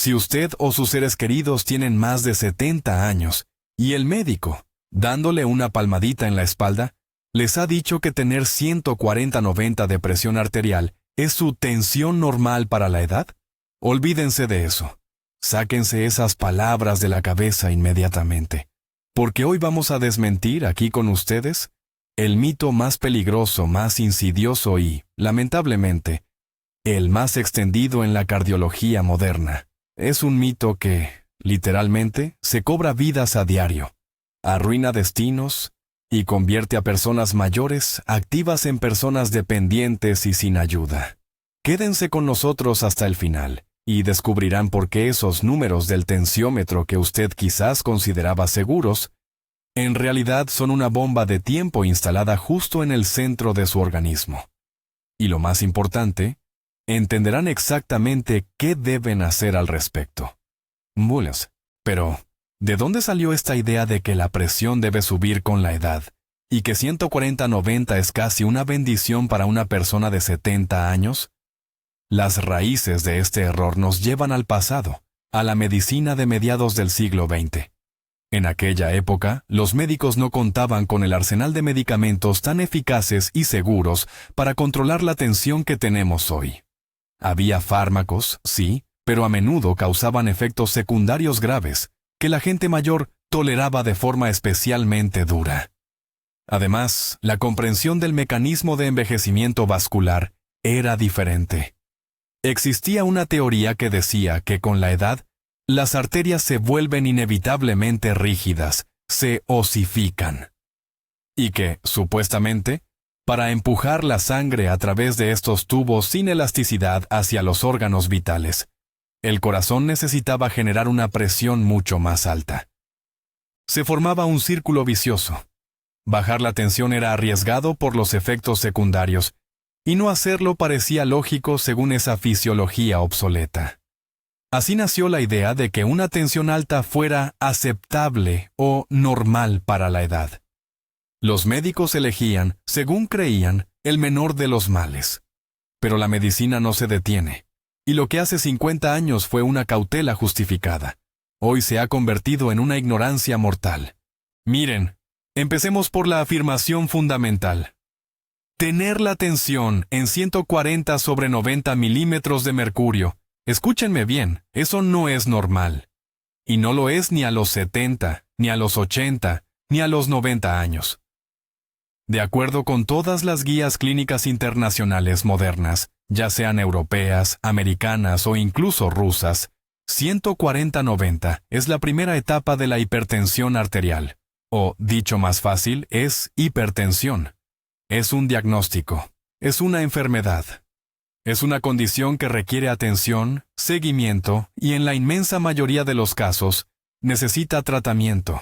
Si usted o sus seres queridos tienen más de 70 años y el médico, dándole una palmadita en la espalda, les ha dicho que tener 140/90 de presión arterial es su tensión normal para la edad, olvídense de eso. Sáquense esas palabras de la cabeza inmediatamente, porque hoy vamos a desmentir aquí con ustedes el mito más peligroso, más insidioso y, lamentablemente, el más extendido en la cardiología moderna. Es un mito que, literalmente, se cobra vidas a diario, arruina destinos y convierte a personas mayores activas en personas dependientes y sin ayuda. Quédense con nosotros hasta el final y descubrirán por qué esos números del tensiómetro que usted quizás consideraba seguros, en realidad son una bomba de tiempo instalada justo en el centro de su organismo. Y lo más importante, entenderán exactamente qué deben hacer al respecto. Mulas, pero ¿de dónde salió esta idea de que la presión debe subir con la edad y que 140/90 es casi una bendición para una persona de 70 años? Las raíces de este error nos llevan al pasado, a la medicina de mediados del siglo XX. En aquella época, los médicos no contaban con el arsenal de medicamentos tan eficaces y seguros para controlar la tensión que tenemos hoy. Había fármacos, sí, pero a menudo causaban efectos secundarios graves, que la gente mayor toleraba de forma especialmente dura. Además, la comprensión del mecanismo de envejecimiento vascular era diferente. Existía una teoría que decía que con la edad, las arterias se vuelven inevitablemente rígidas, se osifican. Y que, supuestamente, para empujar la sangre a través de estos tubos sin elasticidad hacia los órganos vitales, el corazón necesitaba generar una presión mucho más alta. Se formaba un círculo vicioso. Bajar la tensión era arriesgado por los efectos secundarios, y no hacerlo parecía lógico según esa fisiología obsoleta. Así nació la idea de que una tensión alta fuera aceptable o normal para la edad. Los médicos elegían, según creían, el menor de los males. Pero la medicina no se detiene, y lo que hace 50 años fue una cautela justificada, hoy se ha convertido en una ignorancia mortal. Miren, empecemos por la afirmación fundamental. Tener la tensión en 140/90 milímetros de mercurio, escúchenme bien, eso no es normal. Y no lo es ni a los 70, ni a los 80, ni a los 90 años. De acuerdo con todas las guías clínicas internacionales modernas, ya sean europeas, americanas o incluso rusas, 140/90 es la primera etapa de la hipertensión arterial, o, dicho más fácil, es hipertensión. Es un diagnóstico, es una enfermedad. Es una condición que requiere atención, seguimiento y en la inmensa mayoría de los casos, necesita tratamiento.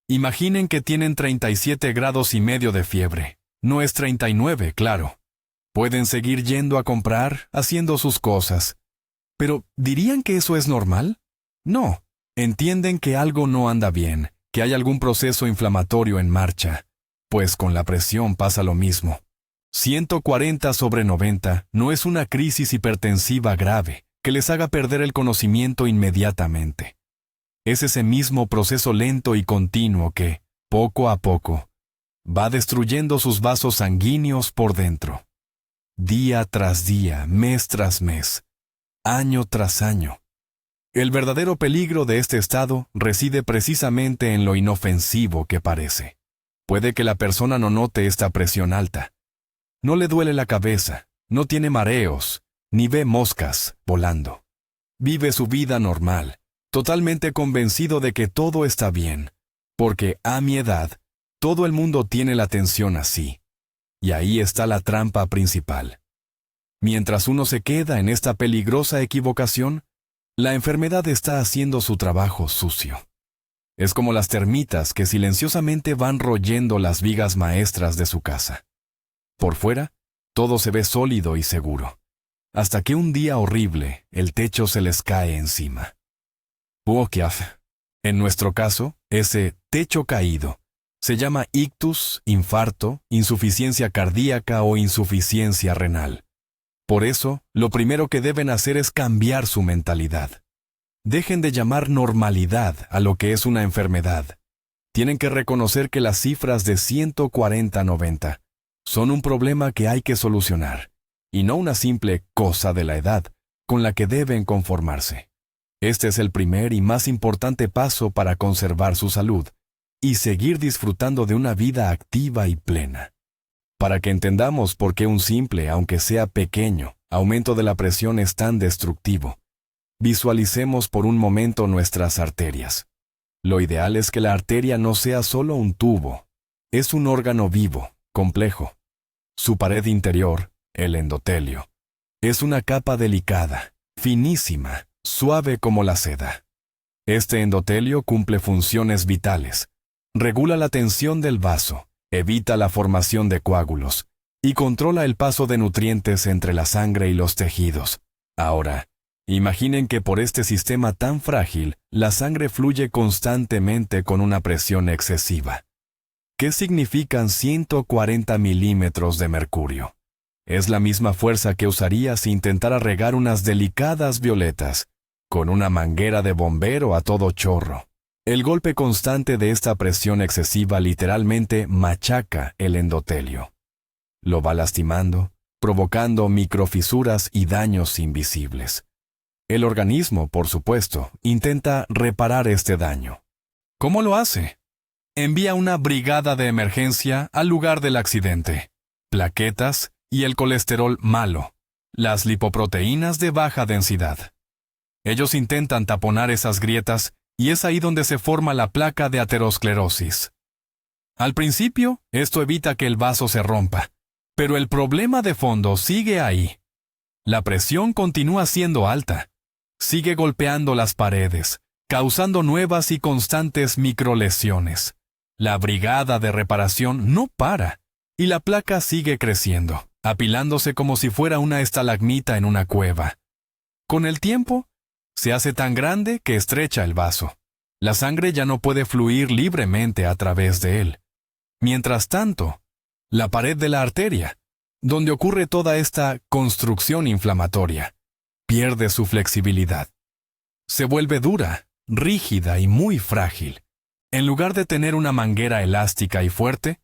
Imaginen que tienen 37,5 grados de fiebre. No es 39, claro. Pueden seguir yendo a comprar, haciendo sus cosas. Pero, ¿dirían que eso es normal? No. Entienden que algo no anda bien, que hay algún proceso inflamatorio en marcha. Pues con la presión pasa lo mismo. 140/90 no es una crisis hipertensiva grave que les haga perder el conocimiento inmediatamente. Es ese mismo proceso lento y continuo que, poco a poco, va destruyendo sus vasos sanguíneos por dentro. Día tras día, mes tras mes, año tras año. El verdadero peligro de este estado reside precisamente en lo inofensivo que parece. Puede que la persona no note esta presión alta. No le duele la cabeza, no tiene mareos, ni ve moscas volando. Vive su vida normal, totalmente convencido de que todo está bien, porque a mi edad, todo el mundo tiene la tensión así. Y ahí está la trampa principal. Mientras uno se queda en esta peligrosa equivocación, la enfermedad está haciendo su trabajo sucio. Es como las termitas que silenciosamente van royendo las vigas maestras de su casa. Por fuera, todo se ve sólido y seguro, hasta que un día horrible el techo se les cae encima. En nuestro caso, ese techo caído se llama ictus, infarto, insuficiencia cardíaca o insuficiencia renal. Por eso, lo primero que deben hacer es cambiar su mentalidad. Dejen de llamar normalidad a lo que es una enfermedad. Tienen que reconocer que las cifras de 140-90 son un problema que hay que solucionar, y no una simple cosa de la edad con la que deben conformarse. Este es el primer y más importante paso para conservar su salud y seguir disfrutando de una vida activa y plena. Para que entendamos por qué un simple, aunque sea pequeño, aumento de la presión es tan destructivo, visualicemos por un momento nuestras arterias. Lo ideal es que la arteria no sea solo un tubo, es un órgano vivo, complejo. Su pared interior, el endotelio, es una capa delicada, finísima, suave como la seda. Este endotelio cumple funciones vitales, regula la tensión del vaso, evita la formación de coágulos y controla el paso de nutrientes entre la sangre y los tejidos. Ahora, imaginen que por este sistema tan frágil, la sangre fluye constantemente con una presión excesiva. ¿Qué significan 140 milímetros de mercurio? Es la misma fuerza que usaría si intentara regar unas delicadas violetas con una manguera de bombero a todo chorro. El golpe constante de esta presión excesiva literalmente machaca el endotelio. Lo va lastimando, provocando microfisuras y daños invisibles. El organismo, por supuesto, intenta reparar este daño. ¿Cómo lo hace? Envía una brigada de emergencia al lugar del accidente. Plaquetas y el colesterol malo, las lipoproteínas de baja densidad. Ellos intentan taponar esas grietas y es ahí donde se forma la placa de aterosclerosis. Al principio, esto evita que el vaso se rompa, pero el problema de fondo sigue ahí. La presión continúa siendo alta. Sigue golpeando las paredes, causando nuevas y constantes microlesiones. La brigada de reparación no para, y la placa sigue creciendo, apilándose como si fuera una estalagmita en una cueva. Con el tiempo, se hace tan grande que estrecha el vaso. La sangre ya no puede fluir libremente a través de él. Mientras tanto, la pared de la arteria, donde ocurre toda esta construcción inflamatoria, pierde su flexibilidad. Se vuelve dura, rígida y muy frágil. En lugar de tener una manguera elástica y fuerte,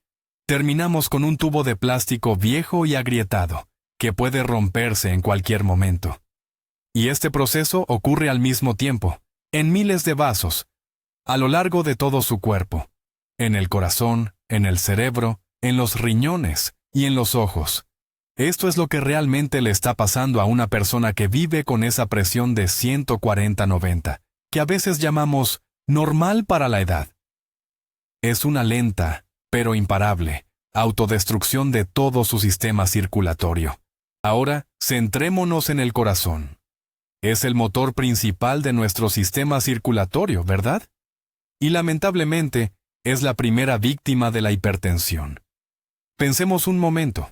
terminamos con un tubo de plástico viejo y agrietado, que puede romperse en cualquier momento. Y este proceso ocurre al mismo tiempo, en miles de vasos, a lo largo de todo su cuerpo, en el corazón, en el cerebro, en los riñones y en los ojos. Esto es lo que realmente le está pasando a una persona que vive con esa presión de 140-90, que a veces llamamos normal para la edad. Es una lenta, pero imparable, autodestrucción de todo su sistema circulatorio. Ahora, centrémonos en el corazón. Es el motor principal de nuestro sistema circulatorio, ¿verdad? Y lamentablemente, es la primera víctima de la hipertensión. Pensemos un momento.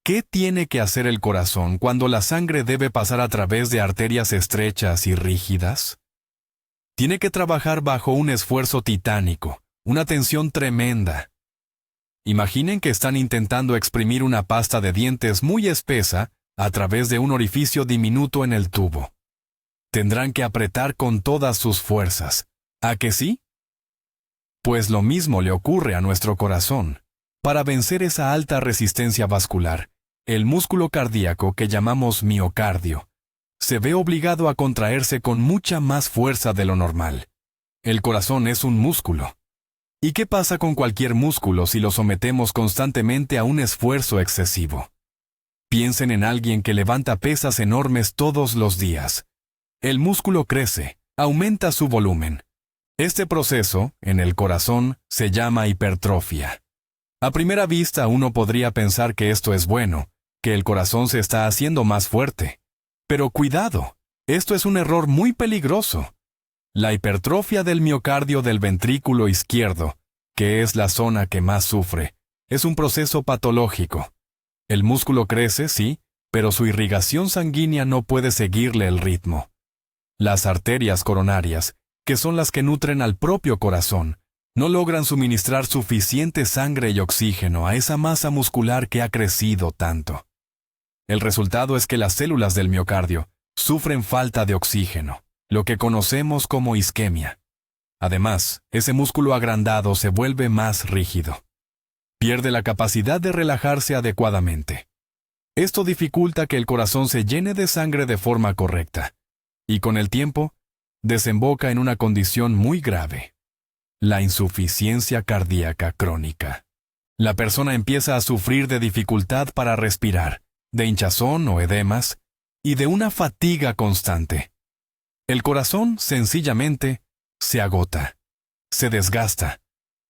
¿Qué tiene que hacer el corazón cuando la sangre debe pasar a través de arterias estrechas y rígidas? Tiene que trabajar bajo un esfuerzo titánico, una tensión tremenda. Imaginen que están intentando exprimir una pasta de dientes muy espesa a través de un orificio diminuto en el tubo. Tendrán que apretar con todas sus fuerzas. ¿A que sí? Pues lo mismo le ocurre a nuestro corazón. Para vencer esa alta resistencia vascular, el músculo cardíaco que llamamos miocardio se ve obligado a contraerse con mucha más fuerza de lo normal. El corazón es un músculo. ¿Y qué pasa con cualquier músculo si lo sometemos constantemente a un esfuerzo excesivo? Piensen en alguien que levanta pesas enormes todos los días. El músculo crece, aumenta su volumen. Este proceso, en el corazón, se llama hipertrofia. A primera vista uno podría pensar que esto es bueno, que el corazón se está haciendo más fuerte. Pero cuidado, esto es un error muy peligroso. La hipertrofia del miocardio del ventrículo izquierdo, que es la zona que más sufre, es un proceso patológico. El músculo crece, sí, pero su irrigación sanguínea no puede seguirle el ritmo. Las arterias coronarias, que son las que nutren al propio corazón, no logran suministrar suficiente sangre y oxígeno a esa masa muscular que ha crecido tanto. El resultado es que las células del miocardio sufren falta de oxígeno. lo que conocemos como isquemia. Además, ese músculo agrandado se vuelve más rígido. Pierde la capacidad de relajarse adecuadamente. Esto dificulta que el corazón se llene de sangre de forma correcta, y con el tiempo, desemboca en una condición muy grave: la insuficiencia cardíaca crónica. La persona empieza a sufrir de dificultad para respirar, de hinchazón o edemas, y de una fatiga constante. El corazón, sencillamente, se agota, se desgasta,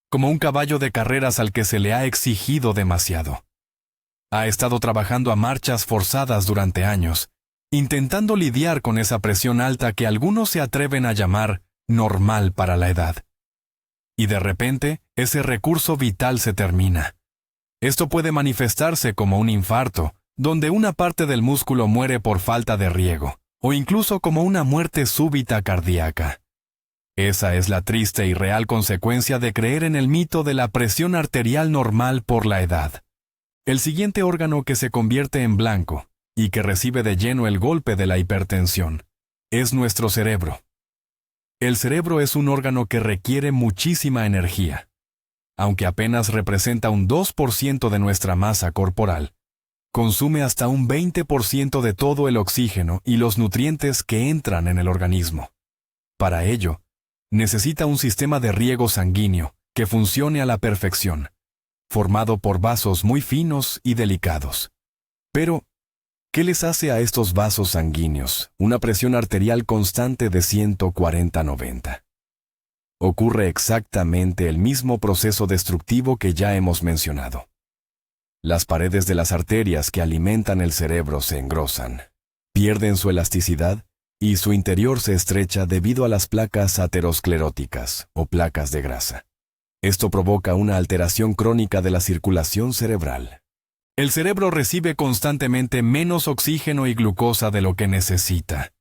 como un caballo de carreras al que se le ha exigido demasiado. Ha estado trabajando a marchas forzadas durante años, intentando lidiar con esa presión alta que algunos se atreven a llamar normal para la edad. Y de repente, ese recurso vital se termina. Esto puede manifestarse como un infarto, donde una parte del músculo muere por falta de riego, o incluso como una muerte súbita cardíaca. Esa es la triste y real consecuencia de creer en el mito de la presión arterial normal por la edad. El siguiente órgano que se convierte en blanco, y que recibe de lleno el golpe de la hipertensión, es nuestro cerebro. El cerebro es un órgano que requiere muchísima energía. Aunque apenas representa un 2% de nuestra masa corporal, consume hasta un 20% de todo el oxígeno y los nutrientes que entran en el organismo. Para ello, necesita un sistema de riego sanguíneo que funcione a la perfección, formado por vasos muy finos y delicados. Pero, ¿qué les hace a estos vasos sanguíneos una presión arterial constante de 140/90? Ocurre exactamente el mismo proceso destructivo que ya hemos mencionado. Las paredes de las arterias que alimentan el cerebro se engrosan, pierden su elasticidad y su interior se estrecha debido a las placas ateroscleróticas o placas de grasa. Esto provoca una alteración crónica de la circulación cerebral. El cerebro recibe constantemente menos oxígeno y glucosa de lo que necesita.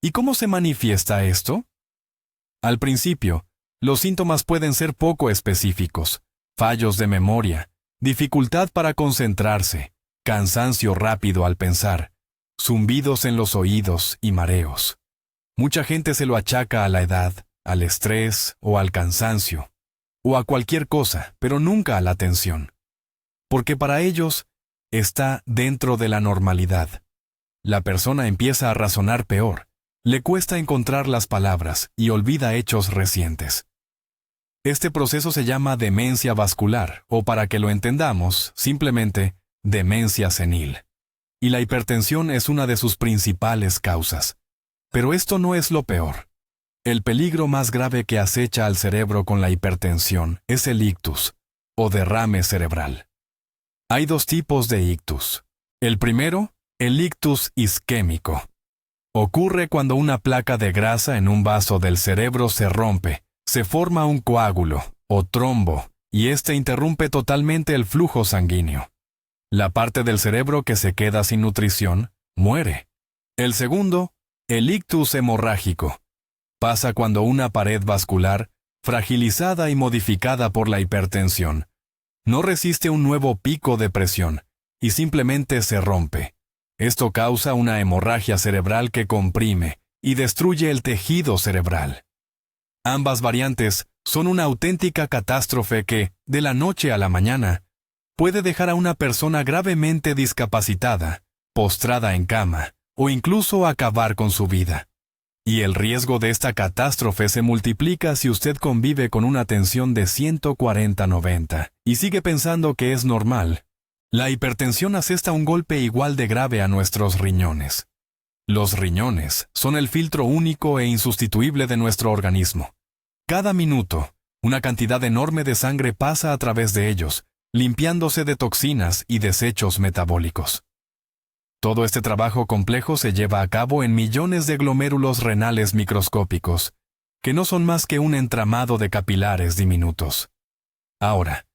¿Y cómo se manifiesta esto? Al principio, los síntomas pueden ser poco específicos: fallos de memoria, dificultad para concentrarse, cansancio rápido al pensar, zumbidos en los oídos y mareos. Mucha gente se lo achaca a la edad, al estrés o al cansancio, o a cualquier cosa, pero nunca a la tensión. Porque para ellos está dentro de la normalidad. La persona empieza a razonar peor, le cuesta encontrar las palabras y olvida hechos recientes. Este proceso se llama demencia vascular, o para que lo entendamos, simplemente demencia senil. Y la hipertensión es una de sus principales causas. Pero esto no es lo peor. El peligro más grave que acecha al cerebro con la hipertensión es el ictus, o derrame cerebral. Hay dos tipos de ictus. El primero, el ictus isquémico. Ocurre cuando una placa de grasa en un vaso del cerebro se rompe, se forma un coágulo, o trombo, y este interrumpe totalmente el flujo sanguíneo. La parte del cerebro que se queda sin nutrición, muere. El segundo, el ictus hemorrágico. Pasa cuando una pared vascular, fragilizada y modificada por la hipertensión, no resiste un nuevo pico de presión, y simplemente se rompe. Esto causa una hemorragia cerebral que comprime y destruye el tejido cerebral. Ambas variantes son una auténtica catástrofe que, de la noche a la mañana, puede dejar a una persona gravemente discapacitada, postrada en cama, o incluso acabar con su vida. Y el riesgo de esta catástrofe se multiplica si usted convive con una tensión de 140/90 y sigue pensando que es normal. La hipertensión asesta un golpe igual de grave a nuestros riñones. Los riñones son el filtro único e insustituible de nuestro organismo. Cada minuto, una cantidad enorme de sangre pasa a través de ellos, limpiándose de toxinas y desechos metabólicos. Todo este trabajo complejo se lleva a cabo en millones de glomérulos renales microscópicos, que no son más que un entramado de capilares diminutos. Ahora,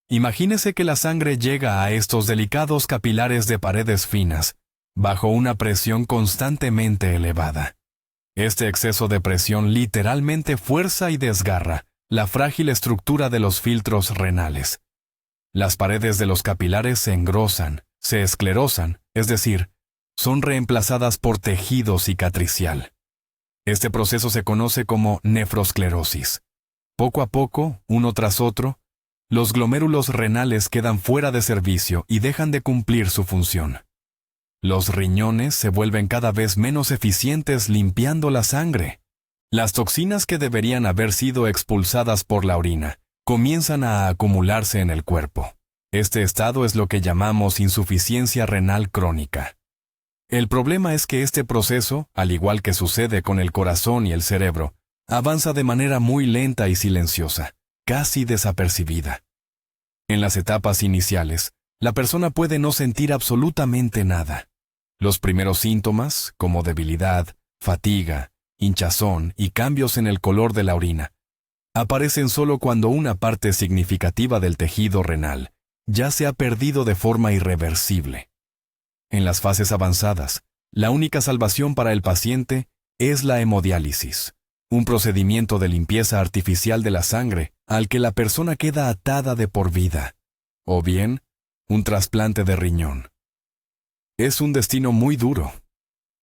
imagínese que la sangre llega a estos delicados capilares de paredes finas, bajo una presión constantemente elevada. Este exceso de presión literalmente fuerza y desgarra la frágil estructura de los filtros renales. Las paredes de los capilares se engrosan, se esclerosan, es decir, son reemplazadas por tejido cicatricial. Este proceso se conoce como nefrosclerosis. Poco a poco, uno tras otro, los glomérulos renales quedan fuera de servicio y dejan de cumplir su función. Los riñones se vuelven cada vez menos eficientes limpiando la sangre. Las toxinas que deberían haber sido expulsadas por la orina comienzan a acumularse en el cuerpo. Este estado es lo que llamamos insuficiencia renal crónica. El problema es que este proceso, al igual que sucede con el corazón y el cerebro, avanza de manera muy lenta y silenciosa, casi desapercibida. En las etapas iniciales, la persona puede no sentir absolutamente nada. Los primeros síntomas, como debilidad, fatiga, hinchazón y cambios en el color de la orina, aparecen solo cuando una parte significativa del tejido renal ya se ha perdido de forma irreversible. En las fases avanzadas, la única salvación para el paciente es la hemodiálisis, un procedimiento de limpieza artificial de la sangre al que la persona queda atada de por vida, o bien, un trasplante de riñón. Es un destino muy duro,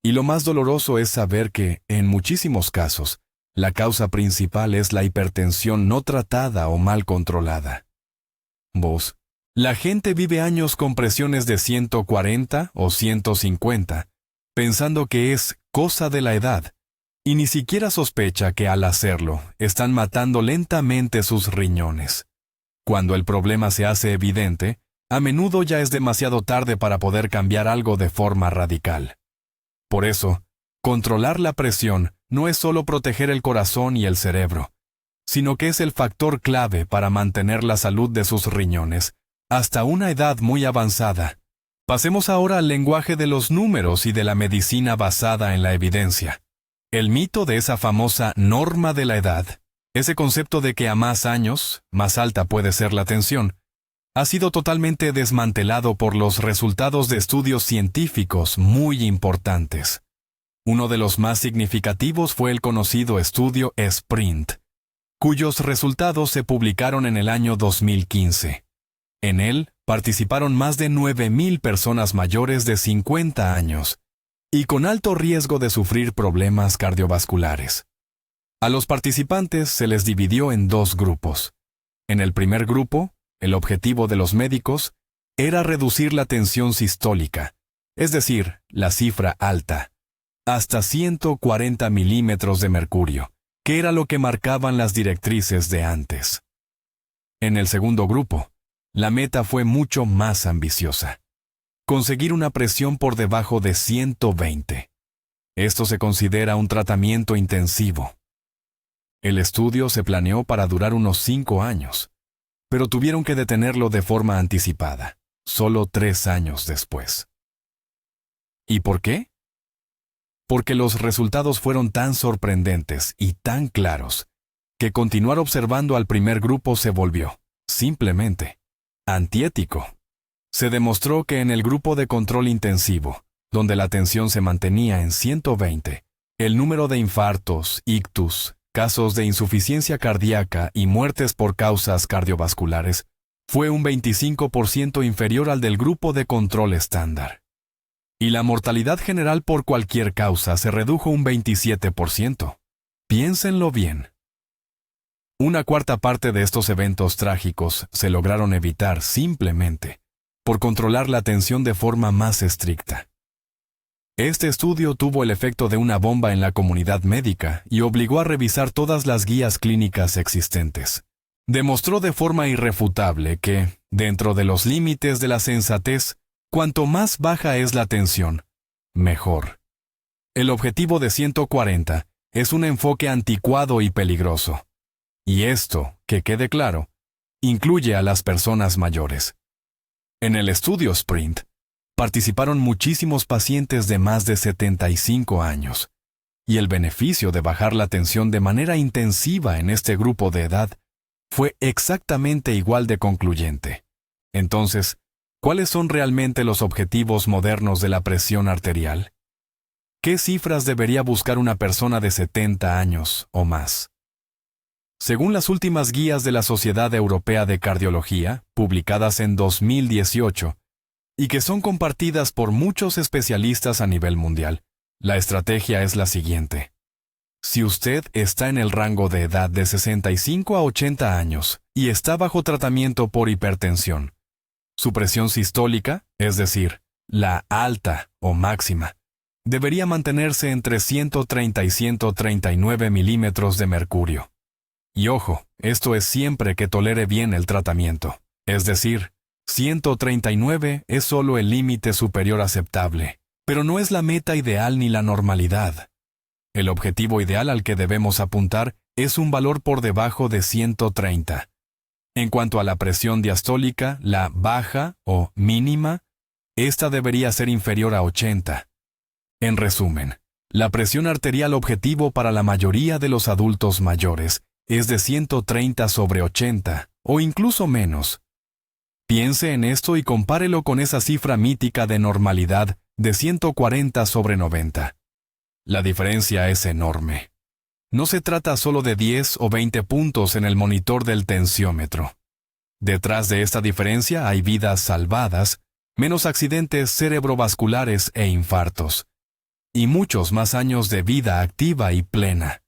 y lo más doloroso es saber que, en muchísimos casos, la causa principal es la hipertensión no tratada o mal controlada. La gente vive años con presiones de 140 o 150, pensando que es cosa de la edad, y ni siquiera sospecha que al hacerlo están matando lentamente sus riñones. Cuando el problema se hace evidente, a menudo ya es demasiado tarde para poder cambiar algo de forma radical. Por eso, controlar la presión no es solo proteger el corazón y el cerebro, sino que es el factor clave para mantener la salud de sus riñones hasta una edad muy avanzada. Pasemos ahora al lenguaje de los números y de la medicina basada en la evidencia. El mito de esa famosa norma de la edad, ese concepto de que a más años, más alta puede ser la tensión, ha sido totalmente desmantelado por los resultados de estudios científicos muy importantes. Uno de los más significativos fue el conocido estudio SPRINT, cuyos resultados se publicaron en el año 2015. En él participaron más de 9,000 personas mayores de 50 años y con alto riesgo de sufrir problemas cardiovasculares. A los participantes se les dividió en dos grupos. En el primer grupo, el objetivo de los médicos era reducir la tensión sistólica, es decir, la cifra alta, hasta 140 milímetros de mercurio, que era lo que marcaban las directrices de antes. En el segundo grupo, la meta fue mucho más ambiciosa: conseguir una presión por debajo de 120. Esto se considera un tratamiento intensivo. El estudio se planeó para durar unos 5 años, pero tuvieron que detenerlo de forma anticipada, solo 3 años después. ¿Y por qué? Porque los resultados fueron tan sorprendentes y tan claros que continuar observando al primer grupo se volvió, simplemente, antiético. Se demostró que en el grupo de control intensivo, donde la tensión se mantenía en 120, el número de infartos, ictus, casos de insuficiencia cardíaca y muertes por causas cardiovasculares fue un 25% inferior al del grupo de control estándar. Y la mortalidad general por cualquier causa se redujo un 27%. Piénsenlo bien. Una cuarta parte de estos eventos trágicos se lograron evitar simplemente por controlar la tensión de forma más estricta. Este estudio tuvo el efecto de una bomba en la comunidad médica y obligó a revisar todas las guías clínicas existentes. Demostró de forma irrefutable que, dentro de los límites de la sensatez, cuanto más baja es la tensión, mejor. El objetivo de 140 es un enfoque anticuado y peligroso. Y esto, que quede claro, incluye a las personas mayores. En el estudio SPRINT, participaron muchísimos pacientes de más de 75 años, y el beneficio de bajar la tensión de manera intensiva en este grupo de edad fue exactamente igual de concluyente. Entonces, ¿cuáles son realmente los objetivos modernos de la presión arterial? ¿Qué cifras debería buscar una persona de 70 años o más? Según las últimas guías de la Sociedad Europea de Cardiología, publicadas en 2018, y que son compartidas por muchos especialistas a nivel mundial, la estrategia es la siguiente: Si usted está en el rango de edad de 65 a 80 años y está bajo tratamiento por hipertensión, su presión sistólica, es decir, la alta o máxima, debería mantenerse entre 130 y 139 milímetros de mercurio. Y ojo, esto es siempre que tolere bien el tratamiento. Es decir, 139 es solo el límite superior aceptable, pero no es la meta ideal ni la normalidad. El objetivo ideal al que debemos apuntar es un valor por debajo de 130. En cuanto a la presión diastólica, la baja o mínima, esta debería ser inferior a 80. En resumen, la presión arterial objetivo para la mayoría de los adultos mayores es de 130/80, o incluso menos. Piense en esto y compárelo con esa cifra mítica de normalidad de 140/90. La diferencia es enorme. No se trata solo de 10 o 20 puntos en el monitor del tensiómetro. Detrás de esta diferencia hay vidas salvadas, menos accidentes cerebrovasculares e infartos, y muchos más años de vida activa y plena.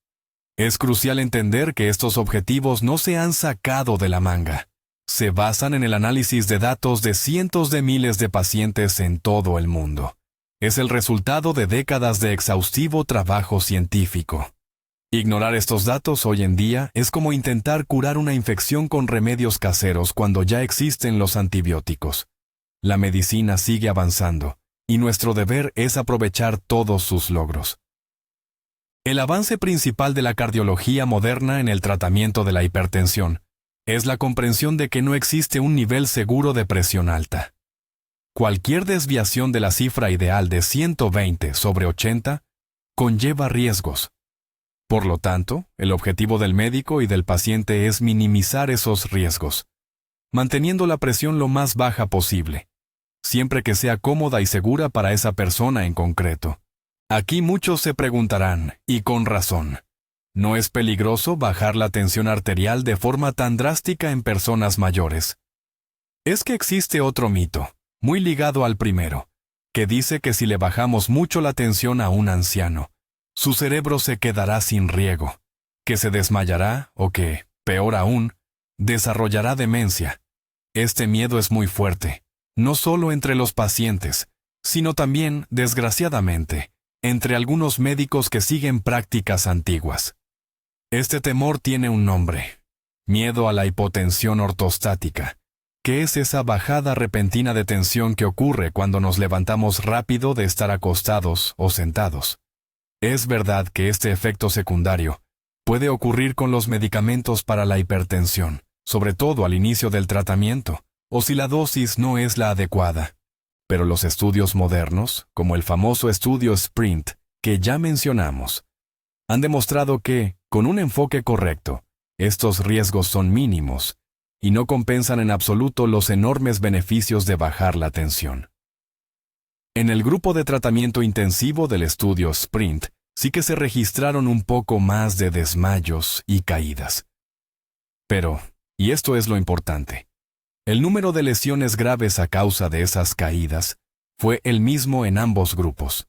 Es crucial entender que estos objetivos no se han sacado de la manga. Se basan en el análisis de datos de cientos de miles de pacientes en todo el mundo. Es el resultado de décadas de exhaustivo trabajo científico. Ignorar estos datos hoy en día es como intentar curar una infección con remedios caseros cuando ya existen los antibióticos. La medicina sigue avanzando, y nuestro deber es aprovechar todos sus logros. El avance principal de la cardiología moderna en el tratamiento de la hipertensión es la comprensión de que no existe un nivel seguro de presión alta. Cualquier desviación de la cifra ideal de 120/80 conlleva riesgos. Por lo tanto, el objetivo del médico y del paciente es minimizar esos riesgos, manteniendo la presión lo más baja posible, siempre que sea cómoda y segura para esa persona en concreto. Aquí muchos se preguntarán, y con razón, ¿no es peligroso bajar la tensión arterial de forma tan drástica en personas mayores? Es que existe otro mito, muy ligado al primero, que dice que si le bajamos mucho la tensión a un anciano, su cerebro se quedará sin riego, que se desmayará o que, peor aún, desarrollará demencia. Este miedo es muy fuerte, no solo entre los pacientes, sino también, desgraciadamente, entre algunos médicos que siguen prácticas antiguas. Este temor tiene un nombre: miedo a la hipotensión ortostática, que es esa bajada repentina de tensión que ocurre cuando nos levantamos rápido de estar acostados o sentados. Es verdad que este efecto secundario puede ocurrir con los medicamentos para la hipertensión, sobre todo al inicio del tratamiento, o si la dosis no es la adecuada. Pero los estudios modernos, como el famoso estudio SPRINT, que ya mencionamos, han demostrado que, con un enfoque correcto, estos riesgos son mínimos y no compensan en absoluto los enormes beneficios de bajar la tensión. En el grupo de tratamiento intensivo del estudio SPRINT sí que se registraron un poco más de desmayos y caídas. Pero, y esto es lo importante, el número de lesiones graves a causa de esas caídas fue el mismo en ambos grupos.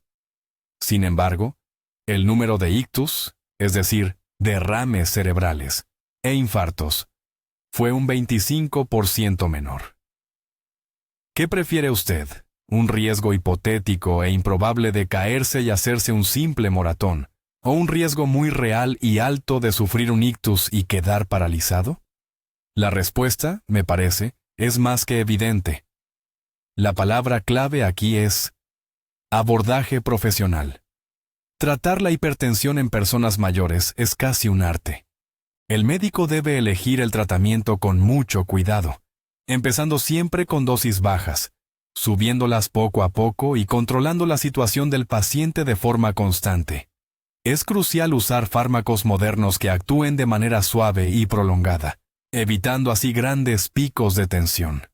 Sin embargo, el número de ictus, es decir, derrames cerebrales, e infartos, fue un 25% menor. ¿Qué prefiere usted? ¿Un riesgo hipotético e improbable de caerse y hacerse un simple moratón, o un riesgo muy real y alto de sufrir un ictus y quedar paralizado? La respuesta, me parece, es más que evidente. La palabra clave aquí es abordaje profesional. Tratar la hipertensión en personas mayores es casi un arte. El médico debe elegir el tratamiento con mucho cuidado, empezando siempre con dosis bajas, subiéndolas poco a poco y controlando la situación del paciente de forma constante. Es crucial usar fármacos modernos que actúen de manera suave y prolongada, evitando así grandes picos de tensión.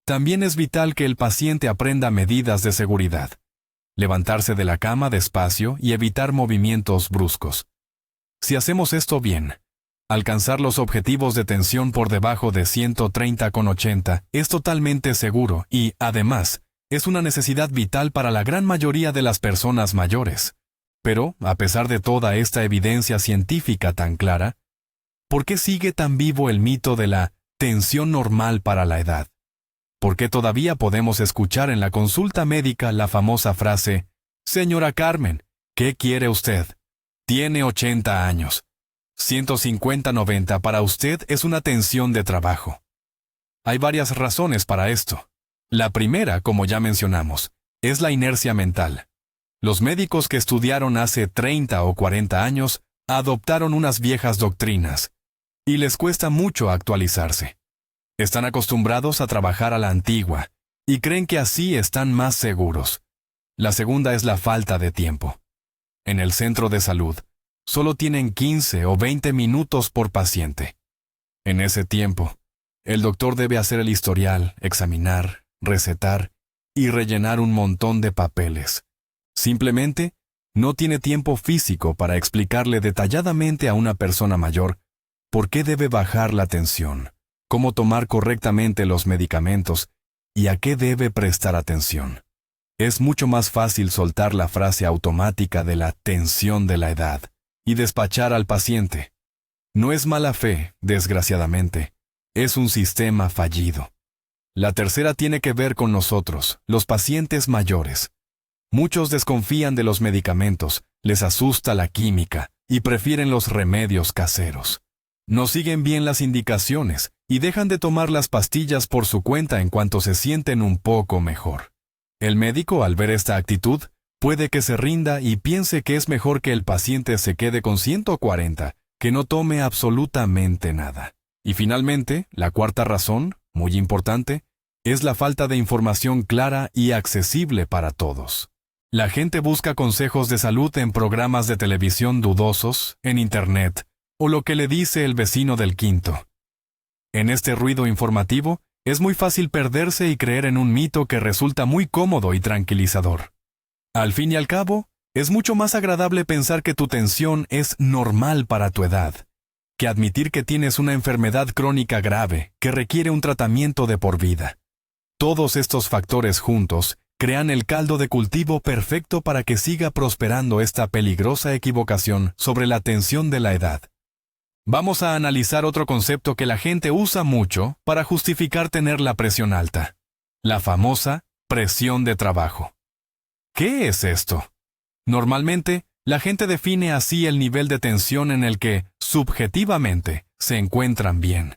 También es vital que el paciente aprenda medidas de seguridad: levantarse de la cama despacio y evitar movimientos bruscos. Si hacemos esto bien, alcanzar los objetivos de tensión por debajo de 130/80 es totalmente seguro y, además, es una necesidad vital para la gran mayoría de las personas mayores. Pero, a pesar de toda esta evidencia científica tan clara, ¿por qué sigue tan vivo el mito de la tensión normal para la edad? ¿Por qué todavía podemos escuchar en la consulta médica la famosa frase, «Señora Carmen, ¿qué quiere usted? Tiene 80 años. 150/90 para usted es una tensión de trabajo». Hay varias razones para esto. La primera, como ya mencionamos, es la inercia mental. Los médicos que estudiaron hace 30 o 40 años adoptaron unas viejas doctrinas, y les cuesta mucho actualizarse. Están acostumbrados a trabajar a la antigua, y creen que así están más seguros. La segunda es la falta de tiempo. En el centro de salud, solo tienen 15 o 20 minutos por paciente. En ese tiempo, el doctor debe hacer el historial, examinar, recetar y rellenar un montón de papeles. Simplemente, no tiene tiempo físico para explicarle detalladamente a una persona mayor por qué debe bajar la tensión, cómo tomar correctamente los medicamentos y a qué debe prestar atención. Es mucho más fácil soltar la frase automática de la tensión de la edad y despachar al paciente. No es mala fe, desgraciadamente, es un sistema fallido. La tercera tiene que ver con nosotros, los pacientes mayores. Muchos desconfían de los medicamentos, les asusta la química y prefieren los remedios caseros. No siguen bien las indicaciones y dejan de tomar las pastillas por su cuenta en cuanto se sienten un poco mejor. El médico, al ver esta actitud, puede que se rinda y piense que es mejor que el paciente se quede con 140, que no tome absolutamente nada. Y finalmente, la cuarta razón, muy importante, es la falta de información clara y accesible para todos. La gente busca consejos de salud en programas de televisión dudosos, en Internet, o lo que le dice el vecino del quinto. En este ruido informativo, es muy fácil perderse y creer en un mito que resulta muy cómodo y tranquilizador. Al fin y al cabo, es mucho más agradable pensar que tu tensión es normal para tu edad, que admitir que tienes una enfermedad crónica grave que requiere un tratamiento de por vida. Todos estos factores juntos crean el caldo de cultivo perfecto para que siga prosperando esta peligrosa equivocación sobre la tensión de la edad. Vamos a analizar otro concepto que la gente usa mucho para justificar tener la presión alta: la famosa presión de trabajo. ¿Qué es esto? Normalmente, la gente define así el nivel de tensión en el que, subjetivamente, se encuentran bien.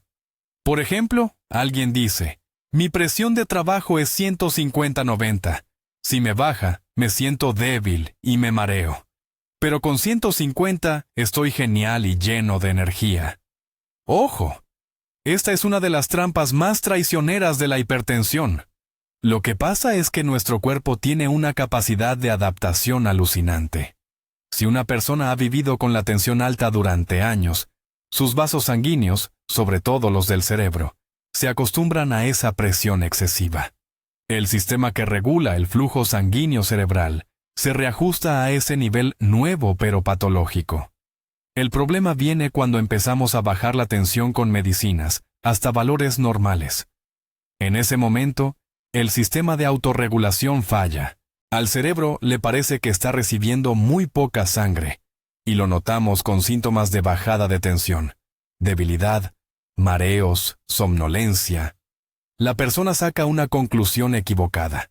Por ejemplo, alguien dice, mi presión de trabajo es 150/90. Si me baja, me siento débil y me mareo. Pero con 150 estoy genial y lleno de energía. ¡Ojo! Esta es una de las trampas más traicioneras de la hipertensión. Lo que pasa es que nuestro cuerpo tiene una capacidad de adaptación alucinante. Si una persona ha vivido con la tensión alta durante años, sus vasos sanguíneos, sobre todo los del cerebro, se acostumbran a esa presión excesiva. El sistema que regula el flujo sanguíneo cerebral se reajusta a ese nivel nuevo pero patológico. El problema viene cuando empezamos a bajar la tensión con medicinas hasta valores normales. En ese momento, el sistema de autorregulación falla. Al cerebro le parece que está recibiendo muy poca sangre, y lo notamos con síntomas de bajada de tensión, debilidad, mareos, somnolencia. La persona saca una conclusión equivocada.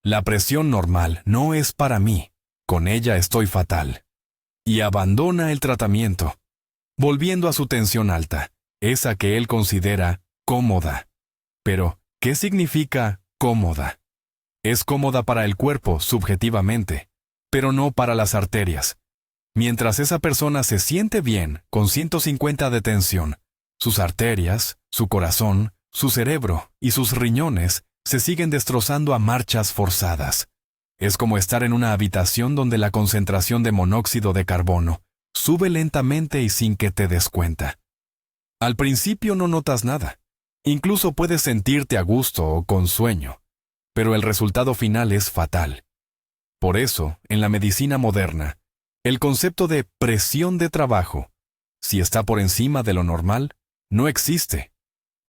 La presión normal no es para mí, con ella estoy fatal. Y abandona el tratamiento, volviendo a su tensión alta, esa que él considera cómoda. Pero, ¿qué significa cómoda? Es cómoda para el cuerpo, subjetivamente, pero no para las arterias. Mientras esa persona se siente bien, con 150 de tensión, sus arterias, su corazón, su cerebro y sus riñones se siguen destrozando a marchas forzadas. Es como estar en una habitación donde la concentración de monóxido de carbono sube lentamente y sin que te des cuenta. Al principio no notas nada. Incluso puedes sentirte a gusto o con sueño, pero el resultado final es fatal. Por eso, en la medicina moderna, el concepto de presión de trabajo, si está por encima de lo normal, no existe.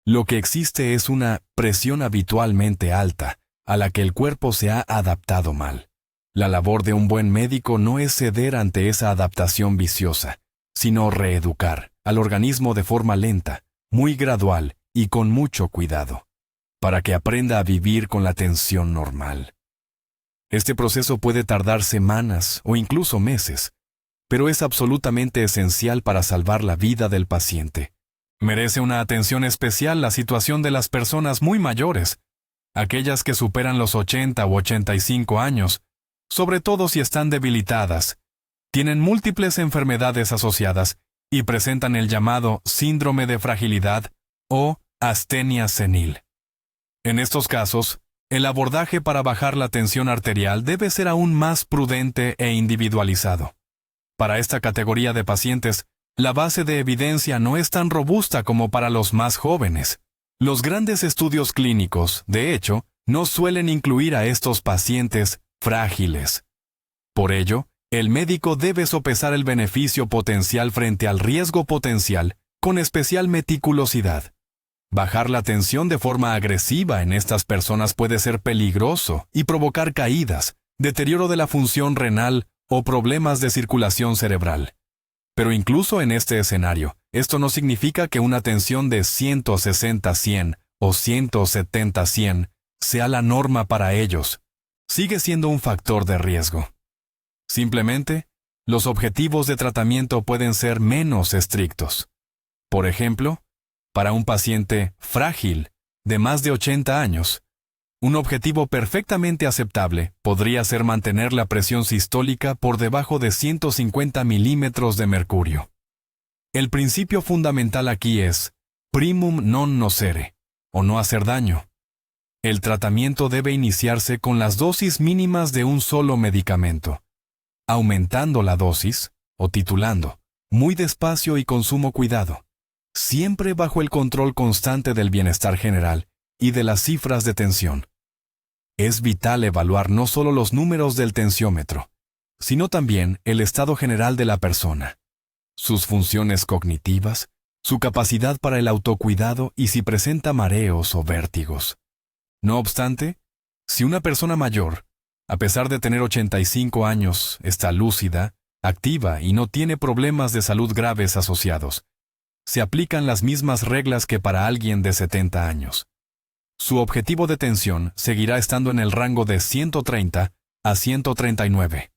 Lo que existe es una presión habitualmente alta, a la que el cuerpo se ha adaptado mal. La labor de un buen médico no es ceder ante esa adaptación viciosa, sino reeducar al organismo de forma lenta, muy gradual y con mucho cuidado, para que aprenda a vivir con la tensión normal. Este proceso puede tardar semanas o incluso meses, pero es absolutamente esencial para salvar la vida del paciente. Merece una atención especial la situación de las personas muy mayores, aquellas que superan los 80 u 85 años, sobre todo si están debilitadas, tienen múltiples enfermedades asociadas y presentan el llamado síndrome de fragilidad o astenia senil. En estos casos, el abordaje para bajar la tensión arterial debe ser aún más prudente e individualizado. Para esta categoría de pacientes, la base de evidencia no es tan robusta como para los más jóvenes. Los grandes estudios clínicos, de hecho, no suelen incluir a estos pacientes frágiles. Por ello, el médico debe sopesar el beneficio potencial frente al riesgo potencial con especial meticulosidad. Bajar la tensión de forma agresiva en estas personas puede ser peligroso y provocar caídas, deterioro de la función renal o problemas de circulación cerebral. Pero incluso en este escenario, esto no significa que una tensión de 160-100 o 170-100 sea la norma para ellos. Sigue siendo un factor de riesgo. Simplemente, los objetivos de tratamiento pueden ser menos estrictos. Por ejemplo, para un paciente frágil de más de 80 años, un objetivo perfectamente aceptable podría ser mantener la presión sistólica por debajo de 150 milímetros de mercurio. El principio fundamental aquí es primum non nocere, o no hacer daño. El tratamiento debe iniciarse con las dosis mínimas de un solo medicamento, aumentando la dosis, o titulando, muy despacio y con sumo cuidado, siempre bajo el control constante del bienestar general y de las cifras de tensión. Es vital evaluar no solo los números del tensiómetro, sino también el estado general de la persona, sus funciones cognitivas, su capacidad para el autocuidado y si presenta mareos o vértigos. No obstante, si una persona mayor, a pesar de tener 85 años, está lúcida, activa y no tiene problemas de salud graves asociados, se aplican las mismas reglas que para alguien de 70 años. Su objetivo de tensión seguirá estando en el rango de 130 a 139.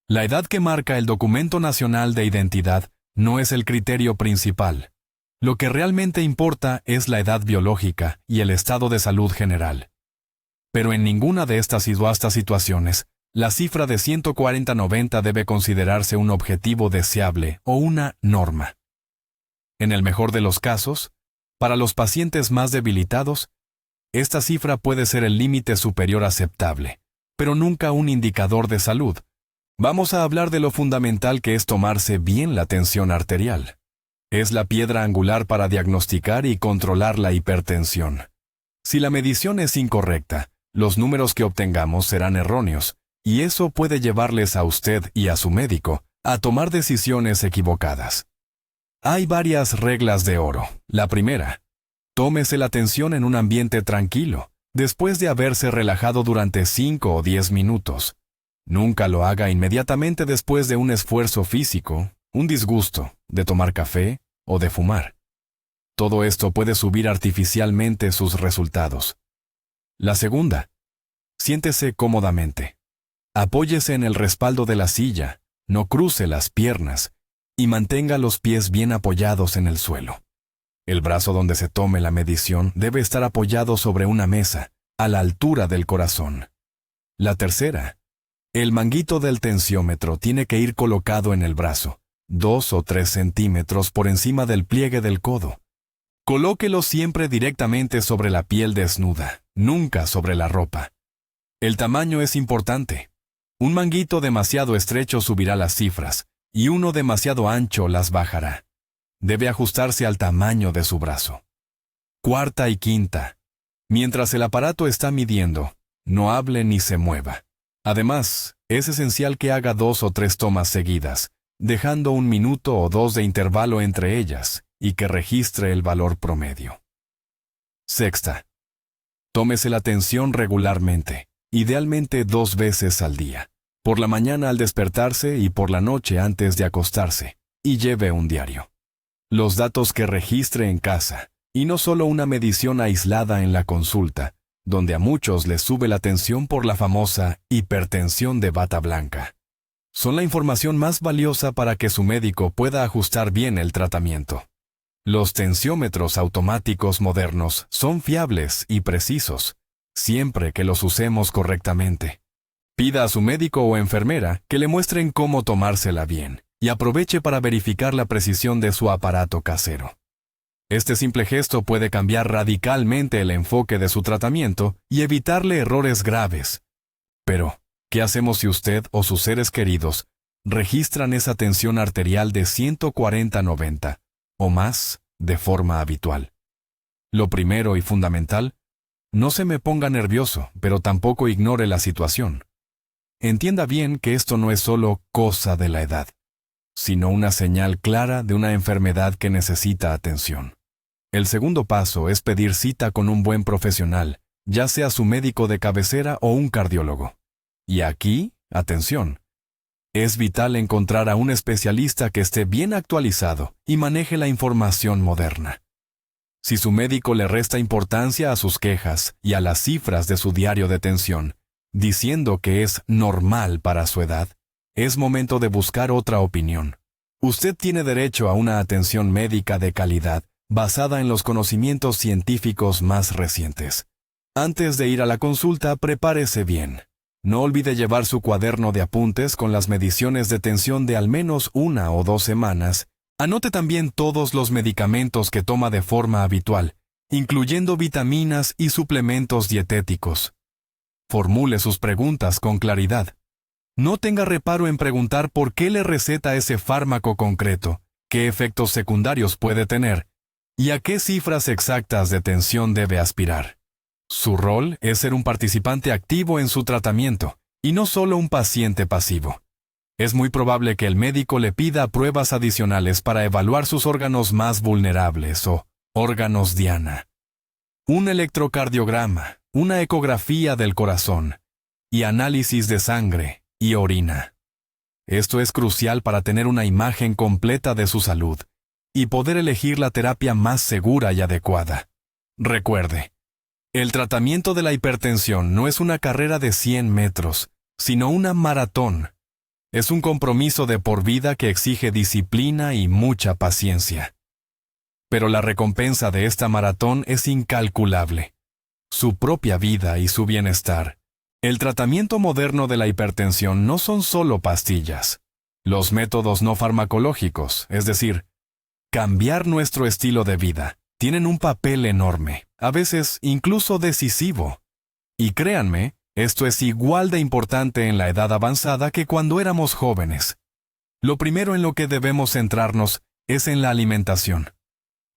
La edad que marca el Documento Nacional de Identidad no es el criterio principal. Lo que realmente importa es la edad biológica y el estado de salud general. Pero en ninguna de estas subastas situaciones, la cifra de 140-90 debe considerarse un objetivo deseable o una norma. En el mejor de los casos, para los pacientes más debilitados, esta cifra puede ser el límite superior aceptable, pero nunca un indicador de salud. Vamos a hablar de lo fundamental que es tomarse bien la tensión arterial. Es la piedra angular para diagnosticar y controlar la hipertensión. Si la medición es incorrecta, los números que obtengamos serán erróneos, y eso puede llevarles a usted y a su médico a tomar decisiones equivocadas. Hay varias reglas de oro. La primera: tómese la tensión en un ambiente tranquilo, después de haberse relajado durante 5 o 10 minutos. Nunca lo haga inmediatamente después de un esfuerzo físico, un disgusto, de tomar café o de fumar. Todo esto puede subir artificialmente sus resultados. La segunda: siéntese cómodamente. Apóyese en el respaldo de la silla, no cruce las piernas y mantenga los pies bien apoyados en el suelo. El brazo donde se tome la medición debe estar apoyado sobre una mesa, a la altura del corazón. La tercera: el manguito del tensiómetro tiene que ir colocado en el brazo, 2 o 3 centímetros por encima del pliegue del codo. Colóquelo siempre directamente sobre la piel desnuda, nunca sobre la ropa. El tamaño es importante. Un manguito demasiado estrecho subirá las cifras, y uno demasiado ancho las bajará. Debe ajustarse al tamaño de su brazo. Cuarta y quinta: mientras el aparato está midiendo, no hable ni se mueva. Además, es esencial que haga 2 o 3 tomas seguidas, dejando 1 minuto o 2 de intervalo entre ellas, y que registre el valor promedio. Sexta: tómese la tensión regularmente, idealmente 2 veces al día, por la mañana al despertarse y por la noche antes de acostarse, y lleve un diario. Los datos que registre en casa, y no solo una medición aislada en la consulta, donde a muchos les sube la tensión por la famosa hipertensión de bata blanca. Son la información más valiosa para que su médico pueda ajustar bien el tratamiento. Los tensiómetros automáticos modernos son fiables y precisos, siempre que los usemos correctamente. Pida a su médico o enfermera que le muestren cómo tomársela bien y aproveche para verificar la precisión de su aparato casero. Este simple gesto puede cambiar radicalmente el enfoque de su tratamiento y evitarle errores graves. Pero, ¿qué hacemos si usted o sus seres queridos registran esa tensión arterial de 140/90 o más de forma habitual? Lo primero y fundamental, no se me ponga nervioso, pero tampoco ignore la situación. Entienda bien que esto no es solo cosa de la edad, sino una señal clara de una enfermedad que necesita atención. El segundo paso es pedir cita con un buen profesional, ya sea su médico de cabecera o un cardiólogo. Y aquí, atención, es vital encontrar a un especialista que esté bien actualizado y maneje la información moderna. Si su médico le resta importancia a sus quejas y a las cifras de su diario de tensión, diciendo que es normal para su edad, es momento de buscar otra opinión. Usted tiene derecho a una atención médica de calidad basada en los conocimientos científicos más recientes. Antes de ir a la consulta, prepárese bien. No olvide llevar su cuaderno de apuntes con las mediciones de tensión de al menos 1 o 2 semanas. Anote también todos los medicamentos que toma de forma habitual, incluyendo vitaminas y suplementos dietéticos. Formule sus preguntas con claridad. No tenga reparo en preguntar por qué le receta ese fármaco concreto, qué efectos secundarios puede tener, y a qué cifras exactas de tensión debe aspirar. Su rol es ser un participante activo en su tratamiento, y no solo un paciente pasivo. Es muy probable que el médico le pida pruebas adicionales para evaluar sus órganos más vulnerables o órganos diana. Un electrocardiograma, una ecografía del corazón, y análisis de sangre y orina. Esto es crucial para tener una imagen completa de su salud y poder elegir la terapia más segura y adecuada. Recuerde, el tratamiento de la hipertensión no es una carrera de 100 metros, sino una maratón. Es un compromiso de por vida que exige disciplina y mucha paciencia. Pero la recompensa de esta maratón es incalculable. Su propia vida y su bienestar. El tratamiento moderno de la hipertensión no son solo pastillas. Los métodos no farmacológicos, es decir, cambiar nuestro estilo de vida, tienen un papel enorme, a veces incluso decisivo. Y créanme, esto es igual de importante en la edad avanzada que cuando éramos jóvenes. Lo primero en lo que debemos centrarnos es en la alimentación.